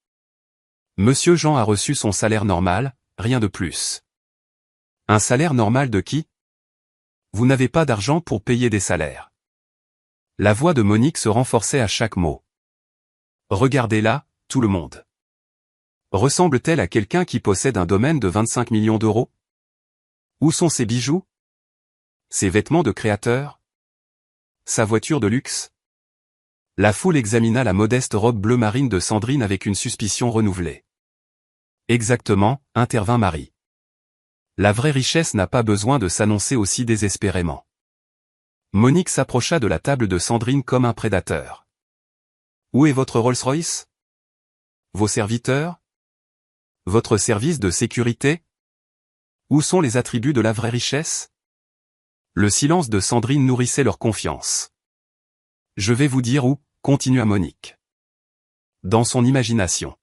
Monsieur Jean a reçu son salaire normal, rien de plus. Un salaire normal de qui? Vous n'avez pas d'argent pour payer des salaires. La voix de Monique se renforçait à chaque mot. Regardez-la, tout le monde. Ressemble-t-elle à quelqu'un qui possède un domaine de 25 millions d'euros? Où sont ses bijoux? Ses vêtements de créateur? Sa voiture de luxe? La foule examina la modeste robe bleu marine de Sandrine avec une suspicion renouvelée. Exactement, intervint Marie. La vraie richesse n'a pas besoin de s'annoncer aussi désespérément. Monique s'approcha de la table de Sandrine comme un prédateur. Où est votre Rolls-Royce? Vos serviteurs? Votre service de sécurité? Où sont les attributs de la vraie richesse? Le silence de Sandrine nourrissait leur confiance. Je vais vous dire où, continua Monique. Dans son imagination.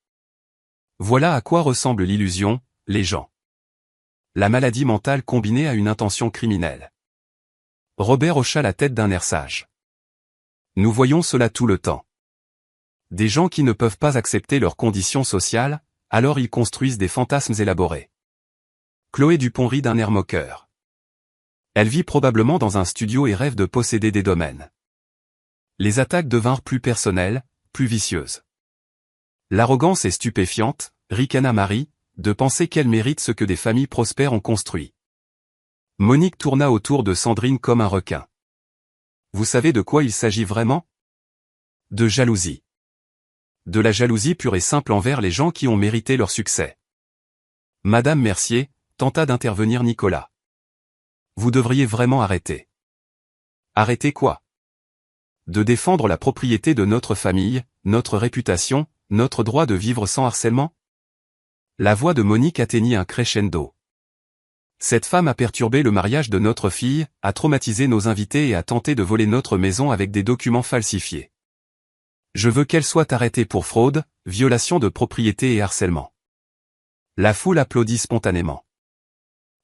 Voilà à quoi ressemble l'illusion, les gens. La maladie mentale combinée à une intention criminelle. Robert hocha la tête d'un air sage. Nous voyons cela tout le temps. Des gens qui ne peuvent pas accepter leurs conditions sociales, alors ils construisent des fantasmes élaborés. Chloé Dupont rit d'un air moqueur. Elle vit probablement dans un studio et rêve de posséder des domaines. Les attaques devinrent plus personnelles, plus vicieuses. L'arrogance est stupéfiante, ricana Marie, de penser qu'elle mérite ce que des familles prospères ont construit. Monique tourna autour de Sandrine comme un requin. Vous savez de quoi il s'agit vraiment? De jalousie. De la jalousie pure et simple envers les gens qui ont mérité leur succès. Madame Mercier, tenta d'intervenir Nicolas. Vous devriez vraiment arrêter. Arrêter quoi? De défendre la propriété de notre famille, notre réputation, notre droit de vivre sans harcèlement? La voix de Monique atteignit un crescendo. Cette femme a perturbé le mariage de notre fille, a traumatisé nos invités et a tenté de voler notre maison avec des documents falsifiés. Je veux qu'elle soit arrêtée pour fraude, violation de propriété et harcèlement. La foule applaudit spontanément.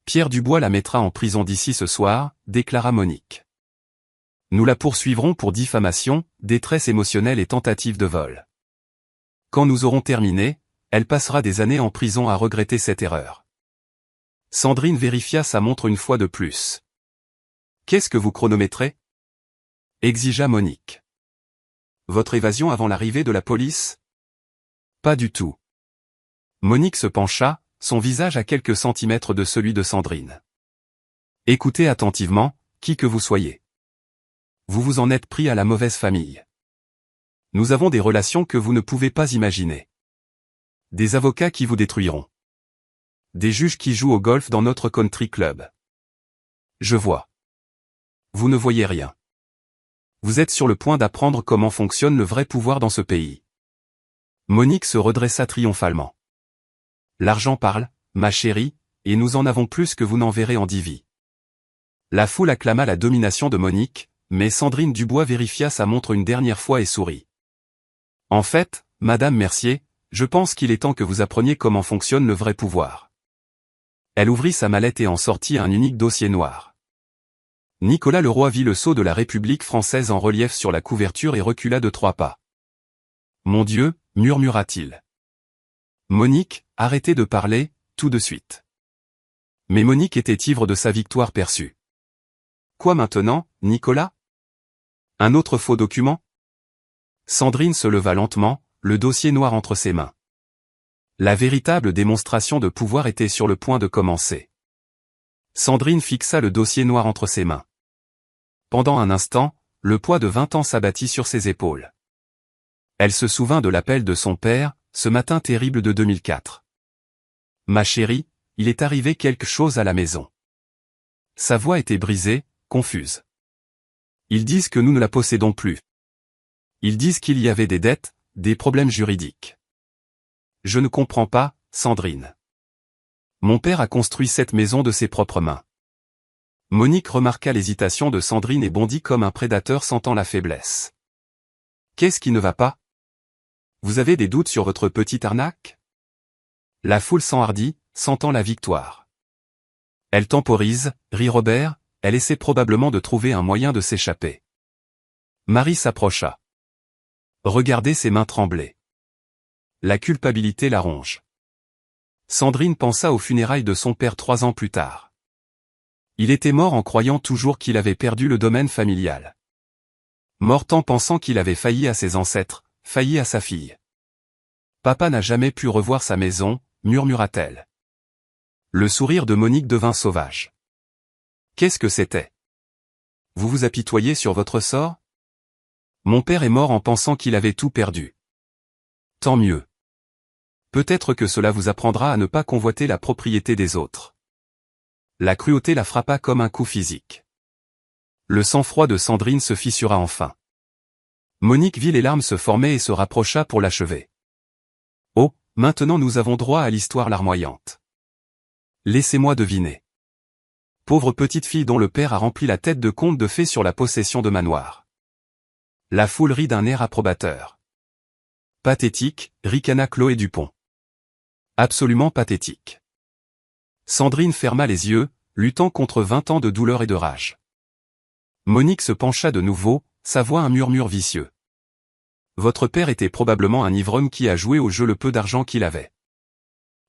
Pierre Dubois la mettra en prison d'ici ce soir, déclara Monique. Nous la poursuivrons pour diffamation, détresse émotionnelle et tentative de vol. Quand nous aurons terminé, elle passera des années en prison à regretter cette erreur. Sandrine vérifia sa montre une fois de plus. Qu'est-ce que vous chronométrez ? Exigea Monique. Votre évasion avant l'arrivée de la police ? Pas du tout. Monique se pencha, son visage à quelques centimètres de celui de Sandrine. Écoutez attentivement, qui que vous soyez. Vous vous en êtes pris à la mauvaise famille. Nous avons des relations que vous ne pouvez pas imaginer. Des avocats qui vous détruiront. Des juges qui jouent au golf dans notre country club. Je vois. Vous ne voyez rien. Vous êtes sur le point d'apprendre comment fonctionne le vrai pouvoir dans ce pays. Monique se redressa triomphalement. L'argent parle, ma chérie, et nous en avons plus que vous n'en verrez en 10 vies. La foule acclama la domination de Monique, mais Sandrine Dubois vérifia sa montre une dernière fois et sourit. En fait, Madame Mercier, je pense qu'il est temps que vous appreniez comment fonctionne le vrai pouvoir. Elle ouvrit sa mallette et en sortit un unique dossier noir. Nicolas Leroy vit le sceau de la République française en relief sur la couverture et recula de 3 pas. Mon Dieu, murmura-t-il. Monique, arrêtez de parler, tout de suite. Mais Monique était ivre de sa victoire perçue. Quoi maintenant, Nicolas ? Un autre faux document ? Sandrine se leva lentement, le dossier noir entre ses mains. La véritable démonstration de pouvoir était sur le point de commencer. Sandrine fixa le dossier noir entre ses mains. Pendant un instant, le poids de 20 ans s'abattit sur ses épaules. Elle se souvint de l'appel de son père, ce matin terrible de 2004. Ma chérie, il est arrivé quelque chose à la maison. Sa voix était brisée, confuse. Ils disent que nous ne la possédons plus. Ils disent qu'il y avait des dettes, des problèmes juridiques. Je ne comprends pas, Sandrine. Mon père a construit cette maison de ses propres mains. Monique remarqua l'hésitation de Sandrine et bondit comme un prédateur sentant la faiblesse. Qu'est-ce qui ne va pas ? Vous avez des doutes sur votre petite arnaque ? La foule s'enhardit, sentant la victoire. Elle temporise, rit Robert, elle essaie probablement de trouver un moyen de s'échapper. Marie s'approcha. Regardez ses mains trembler. La culpabilité la ronge. Sandrine pensa aux funérailles de son père 3 ans plus tard. Il était mort en croyant toujours qu'il avait perdu le domaine familial. Mort en pensant qu'il avait failli à ses ancêtres, failli à sa fille. Papa n'a jamais pu revoir sa maison, murmura-t-elle. Le sourire de Monique devint sauvage. Qu'est-ce que c'était ? Vous vous apitoyez sur votre sort ? Mon père est mort en pensant qu'il avait tout perdu. Tant mieux. Peut-être que cela vous apprendra à ne pas convoiter la propriété des autres. La cruauté la frappa comme un coup physique. Le sang-froid de Sandrine se fissura enfin. Monique vit les larmes se former et se rapprocha pour l'achever. Oh, maintenant nous avons droit à l'histoire larmoyante. Laissez-moi deviner. Pauvre petite fille dont le père a rempli la tête de conte de fées sur la possession de manoir. La foule rit d'un air approbateur. Pathétique, ricana Chloé Dupont. Absolument pathétique. Sandrine ferma les yeux, luttant contre 20 ans de douleur et de rage. Monique se pencha de nouveau, sa voix un murmure vicieux. Votre père était probablement un ivrogne qui a joué au jeu le peu d'argent qu'il avait.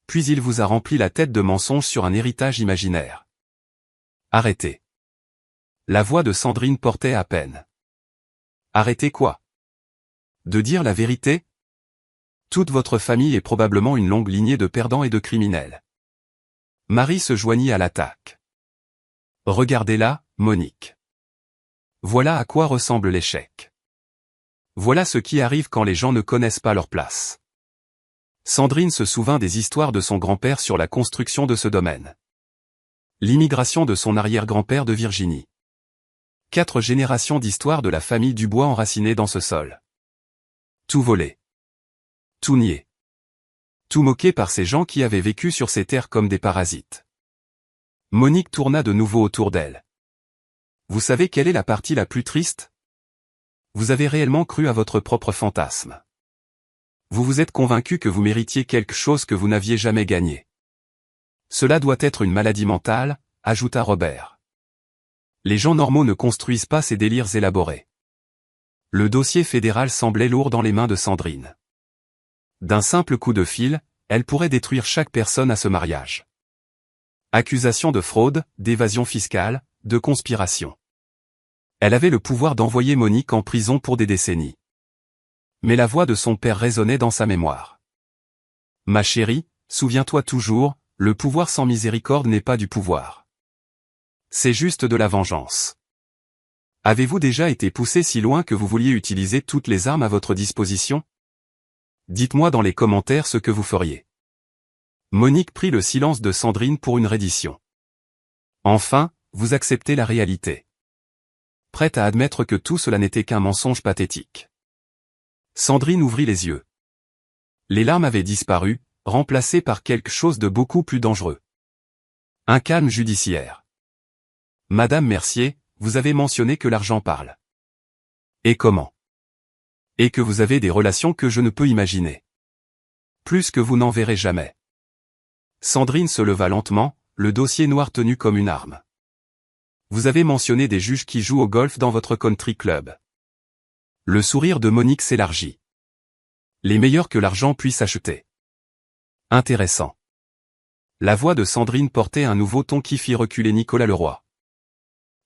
Puis il vous a rempli la tête de mensonges sur un héritage imaginaire. Arrêtez. La voix de Sandrine portait à peine. Arrêtez quoi ? De dire la vérité ? Toute votre famille est probablement une longue lignée de perdants et de criminels. Marie se joignit à l'attaque. Regardez-la, Monique. Voilà à quoi ressemble l'échec. Voilà ce qui arrive quand les gens ne connaissent pas leur place. Sandrine se souvint des histoires de son grand-père sur la construction de ce domaine. L'immigration de son arrière-grand-père de Virginie. 4 générations d'histoires de la famille Dubois enracinée dans ce sol. Tout volé. Tout nié. Tout moqué par ces gens qui avaient vécu sur ces terres comme des parasites. Monique tourna de nouveau autour d'elle. Vous savez quelle est la partie la plus triste? Vous avez réellement cru à votre propre fantasme. Vous vous êtes convaincu que vous méritiez quelque chose que vous n'aviez jamais gagné. Cela doit être une maladie mentale, ajouta Robert. Les gens normaux ne construisent pas ces délires élaborés. Le dossier fédéral semblait lourd dans les mains de Sandrine. D'un simple coup de fil, elle pourrait détruire chaque personne à ce mariage. Accusation de fraude, d'évasion fiscale, de conspiration. Elle avait le pouvoir d'envoyer Monique en prison pour des décennies. Mais la voix de son père résonnait dans sa mémoire. Ma chérie, souviens-toi toujours, le pouvoir sans miséricorde n'est pas du pouvoir. C'est juste de la vengeance. Avez-vous déjà été poussé si loin que vous vouliez utiliser toutes les armes à votre disposition? Dites-moi dans les commentaires ce que vous feriez. Monique prit le silence de Sandrine pour une reddition. Enfin, vous acceptez la réalité. Prête à admettre que tout cela n'était qu'un mensonge pathétique. Sandrine ouvrit les yeux. Les larmes avaient disparu, remplacées par quelque chose de beaucoup plus dangereux. Un calme judiciaire. Madame Mercier, vous avez mentionné que l'argent parle. Et comment? Et que vous avez des relations que je ne peux imaginer. Plus que vous n'en verrez jamais. Sandrine se leva lentement, le dossier noir tenu comme une arme. Vous avez mentionné des juges qui jouent au golf dans votre country club. Le sourire de Monique s'élargit. Les meilleurs que l'argent puisse acheter. Intéressant. La voix de Sandrine portait un nouveau ton qui fit reculer Nicolas Leroy.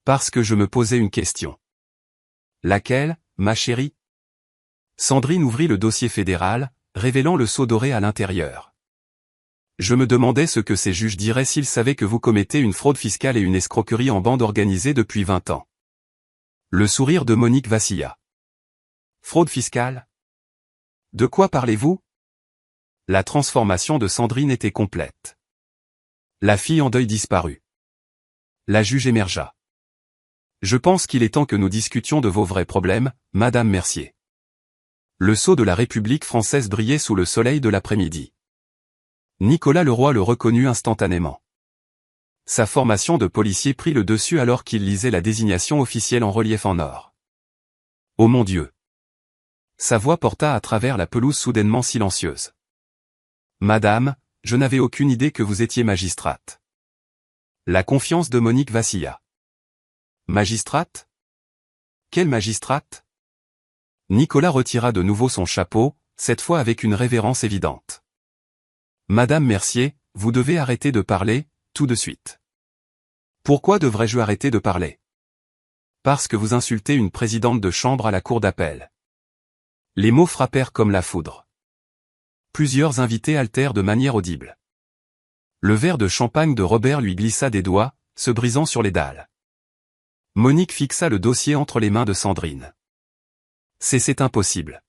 Parce que je me posais une question. Laquelle, ma chérie? Sandrine ouvrit le dossier fédéral, révélant le sceau doré à l'intérieur. Je me demandais ce que ces juges diraient s'ils savaient que vous commettez une fraude fiscale et une escroquerie en bande organisée depuis 20 ans. Le sourire de Monique vacilla. Fraude fiscale? De quoi parlez-vous? La transformation de Sandrine était complète. La fille en deuil disparut. La juge émergea. Je pense qu'il est temps que nous discutions de vos vrais problèmes, Madame Mercier. Le sceau de la République française brillait sous le soleil de l'après-midi. Nicolas Leroy le reconnut instantanément. Sa formation de policier prit le dessus alors qu'il lisait la désignation officielle en relief en or. Oh mon Dieu! Sa voix porta à travers la pelouse soudainement silencieuse. Madame, je n'avais aucune idée que vous étiez magistrate. La confiance de Monique vacilla. Magistrate? Quelle magistrate? Nicolas retira de nouveau son chapeau, cette fois avec une révérence évidente. Madame Mercier, vous devez arrêter de parler, tout de suite. Pourquoi devrais-je arrêter de parler? Parce que vous insultez une présidente de chambre à la cour d'appel. Les mots frappèrent comme la foudre. Plusieurs invités haltèrent de manière audible. Le verre de champagne de Robert lui glissa des doigts, se brisant sur les dalles. Monique fixa le dossier entre les mains de Sandrine. C'est impossible.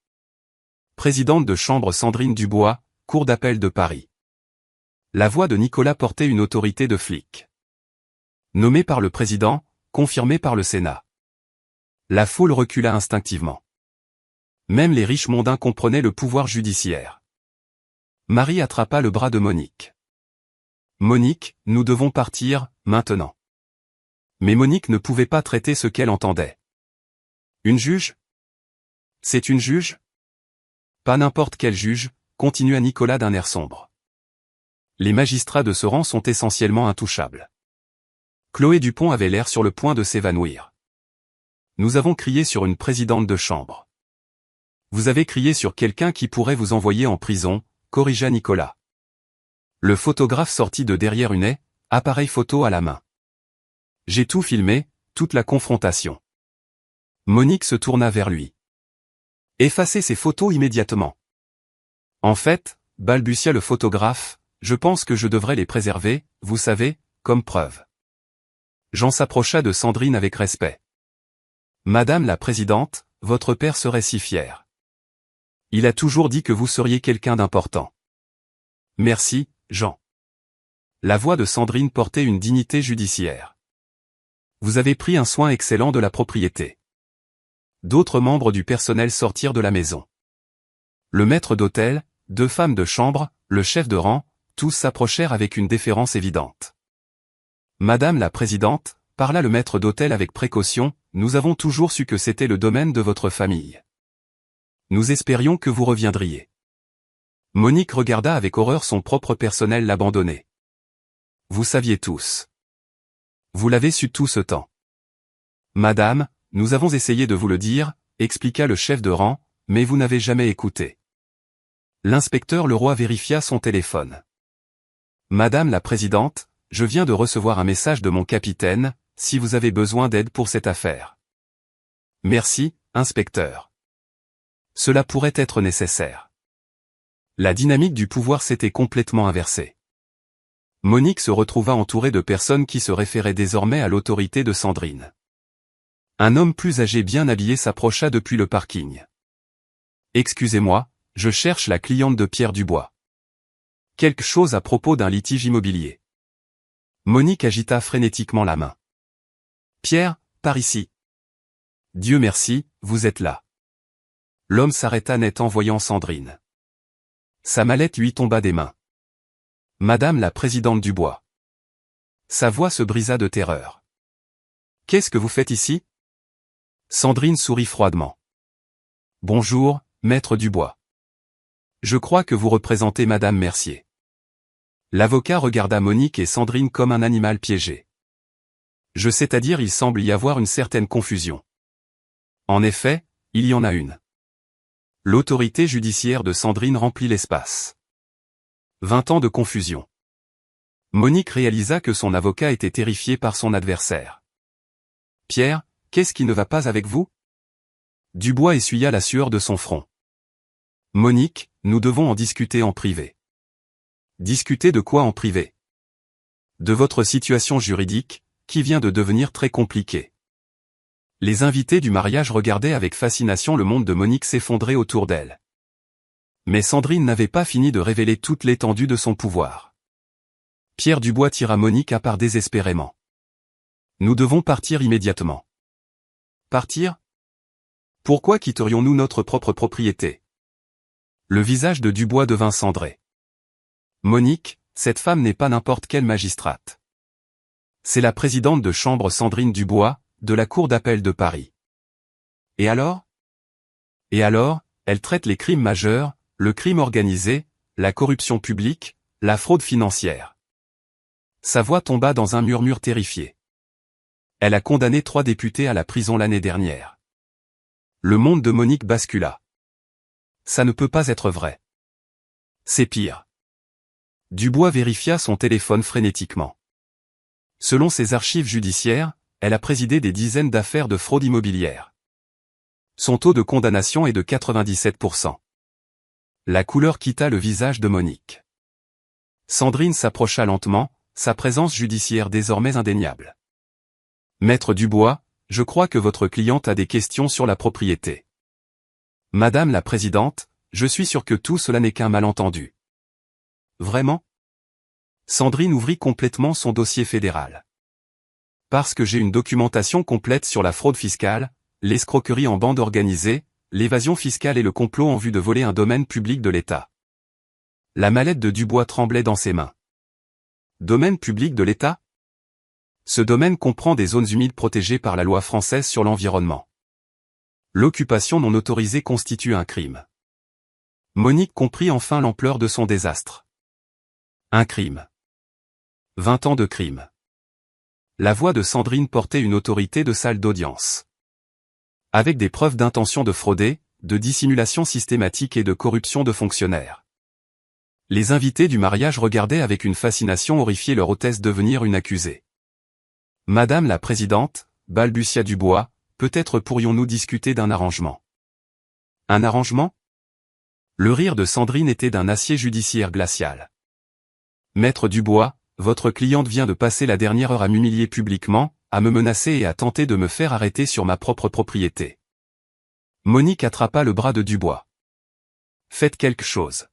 Présidente de chambre Sandrine Dubois, cour d'appel de Paris. La voix de Nicolas portait une autorité de flic. Nommé par le président, confirmé par le Sénat. La foule recula instinctivement. Même les riches mondains comprenaient le pouvoir judiciaire. Marie attrapa le bras de Monique. Monique, nous devons partir, maintenant. Mais Monique ne pouvait pas traiter ce qu'elle entendait. Une juge? C'est une juge? Pas n'importe quel juge, continua Nicolas d'un air sombre. Les magistrats de ce rang sont essentiellement intouchables. Chloé Dupont avait l'air sur le point de s'évanouir. Nous avons crié sur une présidente de chambre. Vous avez crié sur quelqu'un qui pourrait vous envoyer en prison, corrigea Nicolas. Le photographe sortit de derrière une haie, appareil photo à la main. J'ai tout filmé, toute la confrontation. Monique se tourna vers lui. Effacez ces photos immédiatement. En fait, balbutia le photographe, je pense que je devrais les préserver, vous savez, comme preuve. Jean s'approcha de Sandrine avec respect. Madame la présidente, votre père serait si fier. Il a toujours dit que vous seriez quelqu'un d'important. Merci, Jean. La voix de Sandrine portait une dignité judiciaire. Vous avez pris un soin excellent de la propriété. D'autres membres du personnel sortirent de la maison. Le maître d'hôtel, 2 femmes de chambre, le chef de rang, tous s'approchèrent avec une déférence évidente. Madame la présidente, parla le maître d'hôtel avec précaution, nous avons toujours su que c'était le domaine de votre famille. Nous espérions que vous reviendriez. Monique regarda avec horreur son propre personnel l'abandonner. Vous saviez tous. Vous l'avez su tout ce temps. Madame, nous avons essayé de vous le dire, expliqua le chef de rang, mais vous n'avez jamais écouté. L'inspecteur Leroy vérifia son téléphone. Madame la présidente, je viens de recevoir un message de mon capitaine, si vous avez besoin d'aide pour cette affaire. Merci, inspecteur. Cela pourrait être nécessaire. La dynamique du pouvoir s'était complètement inversée. Monique se retrouva entourée de personnes qui se référaient désormais à l'autorité de Sandrine. Un homme plus âgé bien habillé s'approcha depuis le parking. Excusez-moi, je cherche la cliente de Pierre Dubois. Quelque chose à propos d'un litige immobilier. Monique agita frénétiquement la main. Pierre, par ici. Dieu merci, vous êtes là. L'homme s'arrêta net en voyant Sandrine. Sa mallette lui tomba des mains. Madame la présidente Dubois. Sa voix se brisa de terreur. Qu'est-ce que vous faites ici? Sandrine sourit froidement. Bonjour, maître Dubois. Je crois que vous représentez Madame Mercier. L'avocat regarda Monique et Sandrine comme un animal piégé. C'est-à-dire il semble y avoir une certaine confusion. En effet, il y en a une. L'autorité judiciaire de Sandrine remplit l'espace. 20 ans de confusion. Monique réalisa que son avocat était terrifié par son adversaire. Pierre, qu'est-ce qui ne va pas avec vous? Dubois essuya la sueur de son front. Monique, nous devons en discuter en privé. Discuter de quoi en privé? De votre situation juridique, qui vient de devenir très compliquée. Les invités du mariage regardaient avec fascination le monde de Monique s'effondrer autour d'elle. Mais Sandrine n'avait pas fini de révéler toute l'étendue de son pouvoir. Pierre Dubois tira Monique à part désespérément. Nous devons partir immédiatement. Partir? Pourquoi quitterions-nous notre propre propriété? Le visage de Dubois devint cendré. Monique, cette femme n'est pas n'importe quelle magistrate. C'est la présidente de chambre Sandrine Dubois, de la Cour d'appel de Paris. Et alors? Et alors, elle traite les crimes majeurs, le crime organisé, la corruption publique, la fraude financière. Sa voix tomba dans un murmure terrifié. Elle a condamné 3 députés à la prison l'année dernière. Le monde de Monique bascula. Ça ne peut pas être vrai. C'est pire. Dubois vérifia son téléphone frénétiquement. Selon ses archives judiciaires, elle a présidé des dizaines d'affaires de fraude immobilière. Son taux de condamnation est de 97%. La couleur quitta le visage de Monique. Sandrine s'approcha lentement, sa présence judiciaire désormais indéniable. Maître Dubois, je crois que votre cliente a des questions sur la propriété. Madame la présidente, je suis sûr que tout cela n'est qu'un malentendu. Vraiment? Sandrine ouvrit complètement son dossier fédéral. Parce que j'ai une documentation complète sur la fraude fiscale, l'escroquerie en bande organisée, l'évasion fiscale et le complot en vue de voler un domaine public de l'État. La mallette de Dubois tremblait dans ses mains. Domaine public de l'État? Ce domaine comprend des zones humides protégées par la loi française sur l'environnement. L'occupation non autorisée constitue un crime. Monique comprit enfin l'ampleur de son désastre. Un crime. 20 ans de crime. La voix de Sandrine portait une autorité de salle d'audience. Avec des preuves d'intention de frauder, de dissimulation systématique et de corruption de fonctionnaires. Les invités du mariage regardaient avec une fascination horrifiée leur hôtesse devenir une accusée. Madame la présidente, balbutia Dubois, peut-être pourrions-nous discuter d'un arrangement. Un arrangement? Le rire de Sandrine était d'un acier judiciaire glacial. Maître Dubois, votre cliente vient de passer la dernière heure à m'humilier publiquement, à me menacer et à tenter de me faire arrêter sur ma propre propriété. Monique attrapa le bras de Dubois. Faites quelque chose.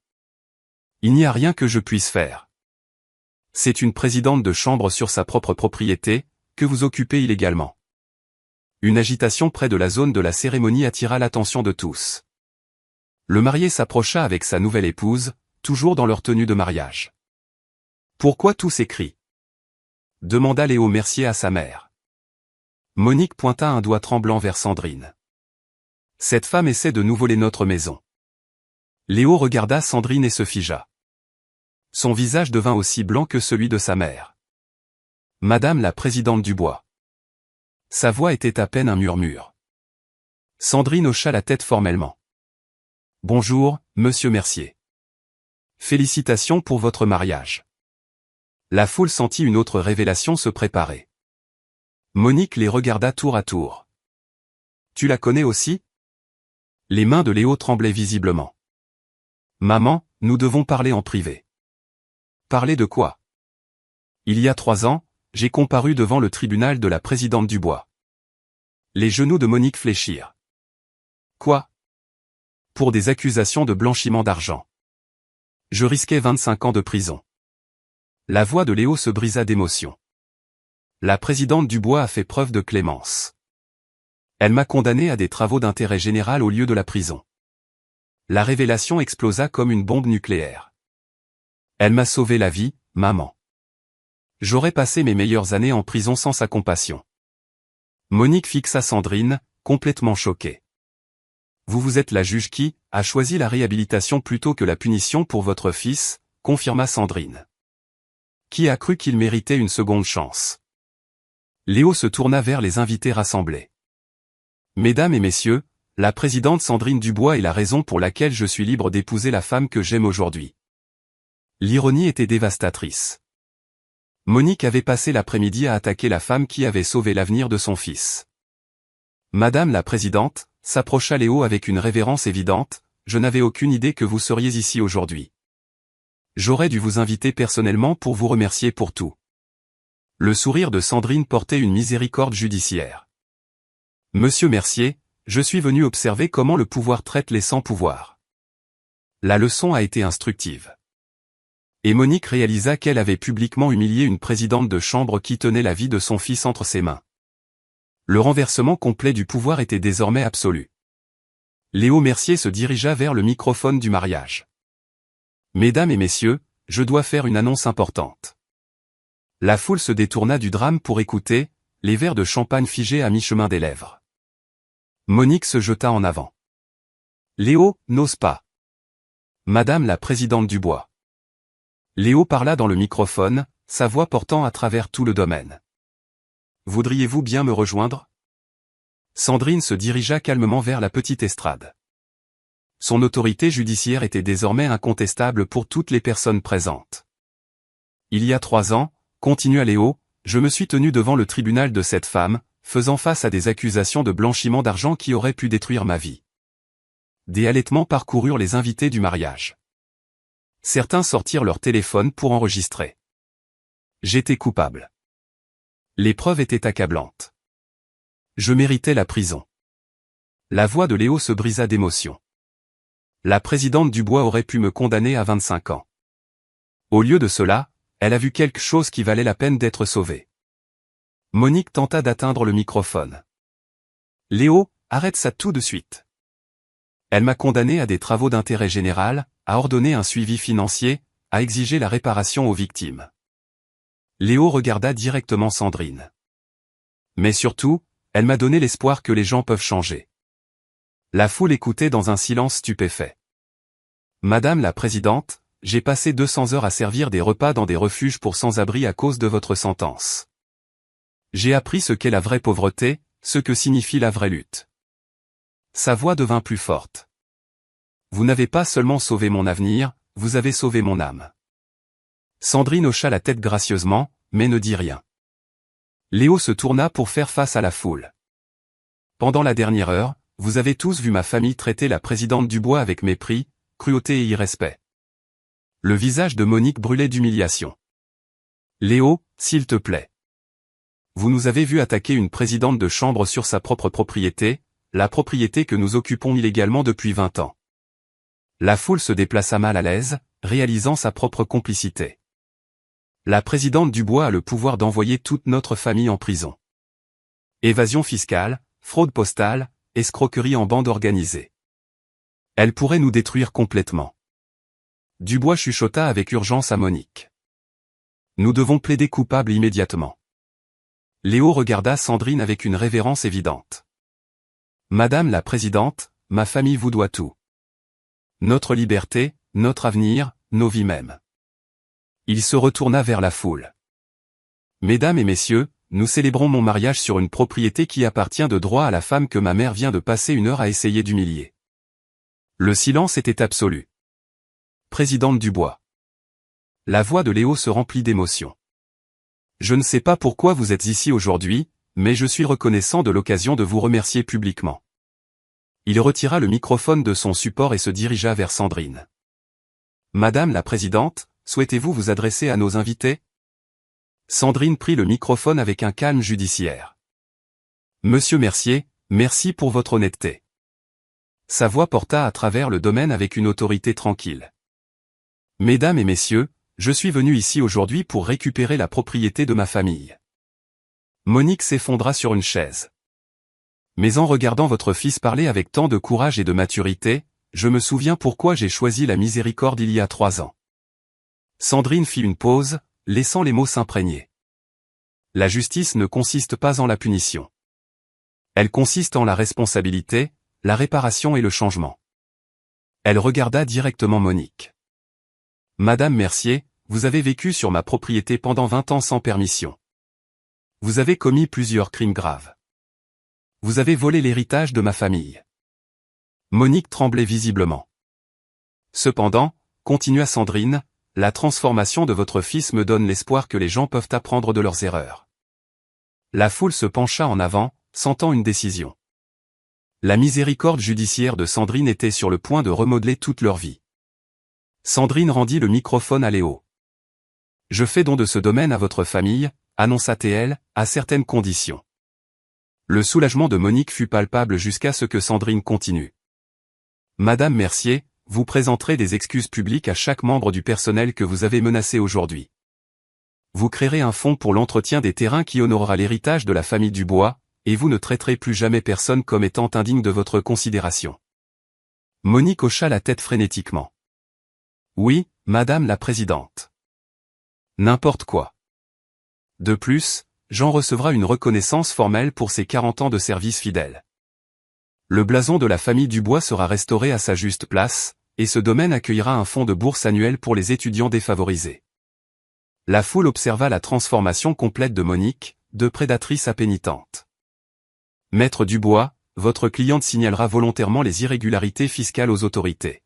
Il n'y a rien que je puisse faire. C'est une présidente de chambre sur sa propre propriété, que vous occupez illégalement. Une agitation près de la zone de la cérémonie attira l'attention de tous. Le marié s'approcha avec sa nouvelle épouse, toujours dans leur tenue de mariage. Pourquoi tous ces cris? Demanda Léo Mercier à sa mère. Monique pointa un doigt tremblant vers Sandrine. Cette femme essaie de nous voler notre maison. Léo regarda Sandrine et se figea. Son visage devint aussi blanc que celui de sa mère. Madame la présidente Dubois. Sa voix était à peine un murmure. Sandrine hocha la tête formellement. Bonjour, monsieur Mercier. Félicitations pour votre mariage. La foule sentit une autre révélation se préparer. Monique les regarda tour à tour. Tu la connais aussi? Les mains de Léo tremblaient visiblement. Maman, nous devons parler en privé. Parler de quoi? Il y a 3 ans, j'ai comparu devant le tribunal de la présidente Dubois. Les genoux de Monique fléchirent. Quoi? Pour des accusations de blanchiment d'argent. Je risquais 25 ans de prison. La voix de Léo se brisa d'émotion. La présidente Dubois a fait preuve de clémence. Elle m'a condamné à des travaux d'intérêt général au lieu de la prison. La révélation explosa comme une bombe nucléaire. Elle m'a sauvé la vie, maman. J'aurais passé mes meilleures années en prison sans sa compassion. Monique fixa Sandrine, complètement choquée. Vous êtes la juge qui a choisi la réhabilitation plutôt que la punition pour votre fils, confirma Sandrine. Qui a cru qu'il méritait une seconde chance? Léo se tourna vers les invités rassemblés. Mesdames et messieurs, la présidente Sandrine Dubois est la raison pour laquelle je suis libre d'épouser la femme que j'aime aujourd'hui. L'ironie était dévastatrice. Monique avait passé l'après-midi à attaquer la femme qui avait sauvé l'avenir de son fils. Madame la présidente, s'approcha Léo avec une révérence évidente, je n'avais aucune idée que vous seriez ici aujourd'hui. J'aurais dû vous inviter personnellement pour vous remercier pour tout. Le sourire de Sandrine portait une miséricorde judiciaire. Monsieur Mercier, je suis venu observer comment le pouvoir traite les sans-pouvoir. La leçon a été instructive. Et Monique réalisa qu'elle avait publiquement humilié une présidente de chambre qui tenait la vie de son fils entre ses mains. Le renversement complet du pouvoir était désormais absolu. Léo Mercier se dirigea vers le microphone du mariage. Mesdames et messieurs, je dois faire une annonce importante. La foule se détourna du drame pour écouter, les verres de champagne figés à mi-chemin des lèvres. Monique se jeta en avant. Léo, n'ose pas. Madame la présidente Dubois. Léo parla dans le microphone, sa voix portant à travers tout le domaine. Voudriez-vous bien me rejoindre? Sandrine se dirigea calmement vers la petite estrade. Son autorité judiciaire était désormais incontestable pour toutes les personnes présentes. Il y a 3 ans, continua Léo, je me suis tenu devant le tribunal de cette femme, faisant face à des accusations de blanchiment d'argent qui auraient pu détruire ma vie. Des halètements parcoururent les invités du mariage. Certains sortirent leur téléphone pour enregistrer. J'étais coupable. Les preuves étaient accablantes. Je méritais la prison. La voix de Léo se brisa d'émotion. La présidente Dubois aurait pu me condamner à 25 ans. Au lieu de cela, elle a vu quelque chose qui valait la peine d'être sauvée. Monique tenta d'atteindre le microphone. Léo, arrête ça tout de suite. Elle m'a condamné à des travaux d'intérêt général, à ordonner un suivi financier, à exiger la réparation aux victimes. Léo regarda directement Sandrine. Mais surtout, elle m'a donné l'espoir que les gens peuvent changer. La foule écoutait dans un silence stupéfait. Madame la présidente, j'ai passé 200 heures à servir des repas dans des refuges pour sans-abri à cause de votre sentence. J'ai appris ce qu'est la vraie pauvreté, ce que signifie la vraie lutte. Sa voix devint plus forte. Vous n'avez pas seulement sauvé mon avenir, vous avez sauvé mon âme. Sandrine hocha la tête gracieusement, mais ne dit rien. Léo se tourna pour faire face à la foule. Pendant la dernière heure, vous avez tous vu ma famille traiter la présidente Dubois avec mépris, cruauté et irrespect. Le visage de Monique brûlait d'humiliation. Léo, s'il te plaît. Vous nous avez vu attaquer une présidente de chambre sur sa propre propriété, la propriété que nous occupons illégalement depuis 20 ans. La foule se déplaça mal à l'aise, réalisant sa propre complicité. La présidente Dubois a le pouvoir d'envoyer toute notre famille en prison. Évasion fiscale, fraude postale, escroquerie en bande organisée. Elle pourrait nous détruire complètement. Dubois chuchota avec urgence à Monique. Nous devons plaider coupable immédiatement. Léo regarda Sandrine avec une révérence évidente. Madame la présidente, ma famille vous doit tout. Notre liberté, notre avenir, nos vies mêmes. Il se retourna vers la foule. Mesdames et messieurs, nous célébrons mon mariage sur une propriété qui appartient de droit à la femme que ma mère vient de passer une heure à essayer d'humilier. Le silence était absolu. Présidente Dubois. La voix de Léo se remplit d'émotion. Je ne sais pas pourquoi vous êtes ici aujourd'hui, mais je suis reconnaissant de l'occasion de vous remercier publiquement. Il retira le microphone de son support et se dirigea vers Sandrine. Madame la présidente, souhaitez-vous vous adresser à nos invités? Sandrine prit le microphone avec un calme judiciaire. Monsieur Mercier, merci pour votre honnêteté. Sa voix porta à travers le domaine avec une autorité tranquille. Mesdames et messieurs, je suis venu ici aujourd'hui pour récupérer la propriété de ma famille. Monique s'effondra sur une chaise. Mais en regardant votre fils parler avec tant de courage et de maturité, je me souviens pourquoi j'ai choisi la miséricorde il y a 3 ans. Sandrine fit une pause, laissant les mots s'imprégner. La justice ne consiste pas en la punition. Elle consiste en la responsabilité, la réparation et le changement. Elle regarda directement Monique. Madame Mercier, vous avez vécu sur ma propriété pendant 20 ans sans permission. Vous avez commis plusieurs crimes graves. Vous avez volé l'héritage de ma famille. Monique tremblait visiblement. Cependant, continua Sandrine, la transformation de votre fils me donne l'espoir que les gens peuvent apprendre de leurs erreurs. La foule se pencha en avant, sentant une décision. La miséricorde judiciaire de Sandrine était sur le point de remodeler toute leur vie. Sandrine rendit le microphone à Léo. Je fais don de ce domaine à votre famille, annonça-t-elle, à certaines conditions. Le soulagement de Monique fut palpable jusqu'à ce que Sandrine continue. Madame Mercier, vous présenterez des excuses publiques à chaque membre du personnel que vous avez menacé aujourd'hui. Vous créerez un fonds pour l'entretien des terrains qui honorera l'héritage de la famille Dubois, et vous ne traiterez plus jamais personne comme étant indigne de votre considération. Monique hocha la tête frénétiquement. Oui, Madame la présidente. N'importe quoi. De plus, Jean recevra une reconnaissance formelle pour ses 40 ans de service fidèle. Le blason de la famille Dubois sera restauré à sa juste place, et ce domaine accueillera un fonds de bourse annuel pour les étudiants défavorisés. La foule observa la transformation complète de Monique, de prédatrice à pénitente. Maître Dubois, votre cliente signalera volontairement les irrégularités fiscales aux autorités.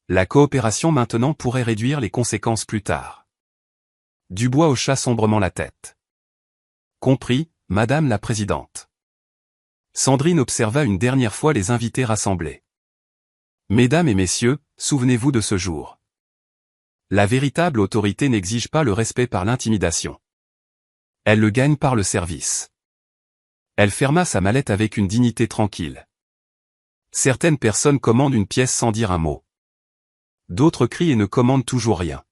La coopération maintenant pourrait réduire les conséquences plus tard. Dubois hocha sombrement la tête. Compris, Madame la présidente. Sandrine observa une dernière fois les invités rassemblés. Mesdames et messieurs, souvenez-vous de ce jour. La véritable autorité n'exige pas le respect par l'intimidation. Elle le gagne par le service. Elle ferma sa mallette avec une dignité tranquille. Certaines personnes commandent une pièce sans dire un mot. D'autres crient et ne commandent toujours rien.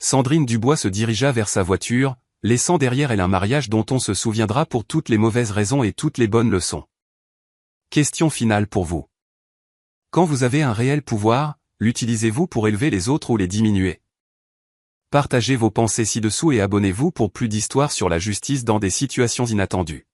Sandrine Dubois se dirigea vers sa voiture, laissant derrière elle un mariage dont on se souviendra pour toutes les mauvaises raisons et toutes les bonnes leçons. Question finale pour vous. Quand vous avez un réel pouvoir, l'utilisez-vous pour élever les autres ou les diminuer? Partagez vos pensées ci-dessous et abonnez-vous pour plus d'histoires sur la justice dans des situations inattendues.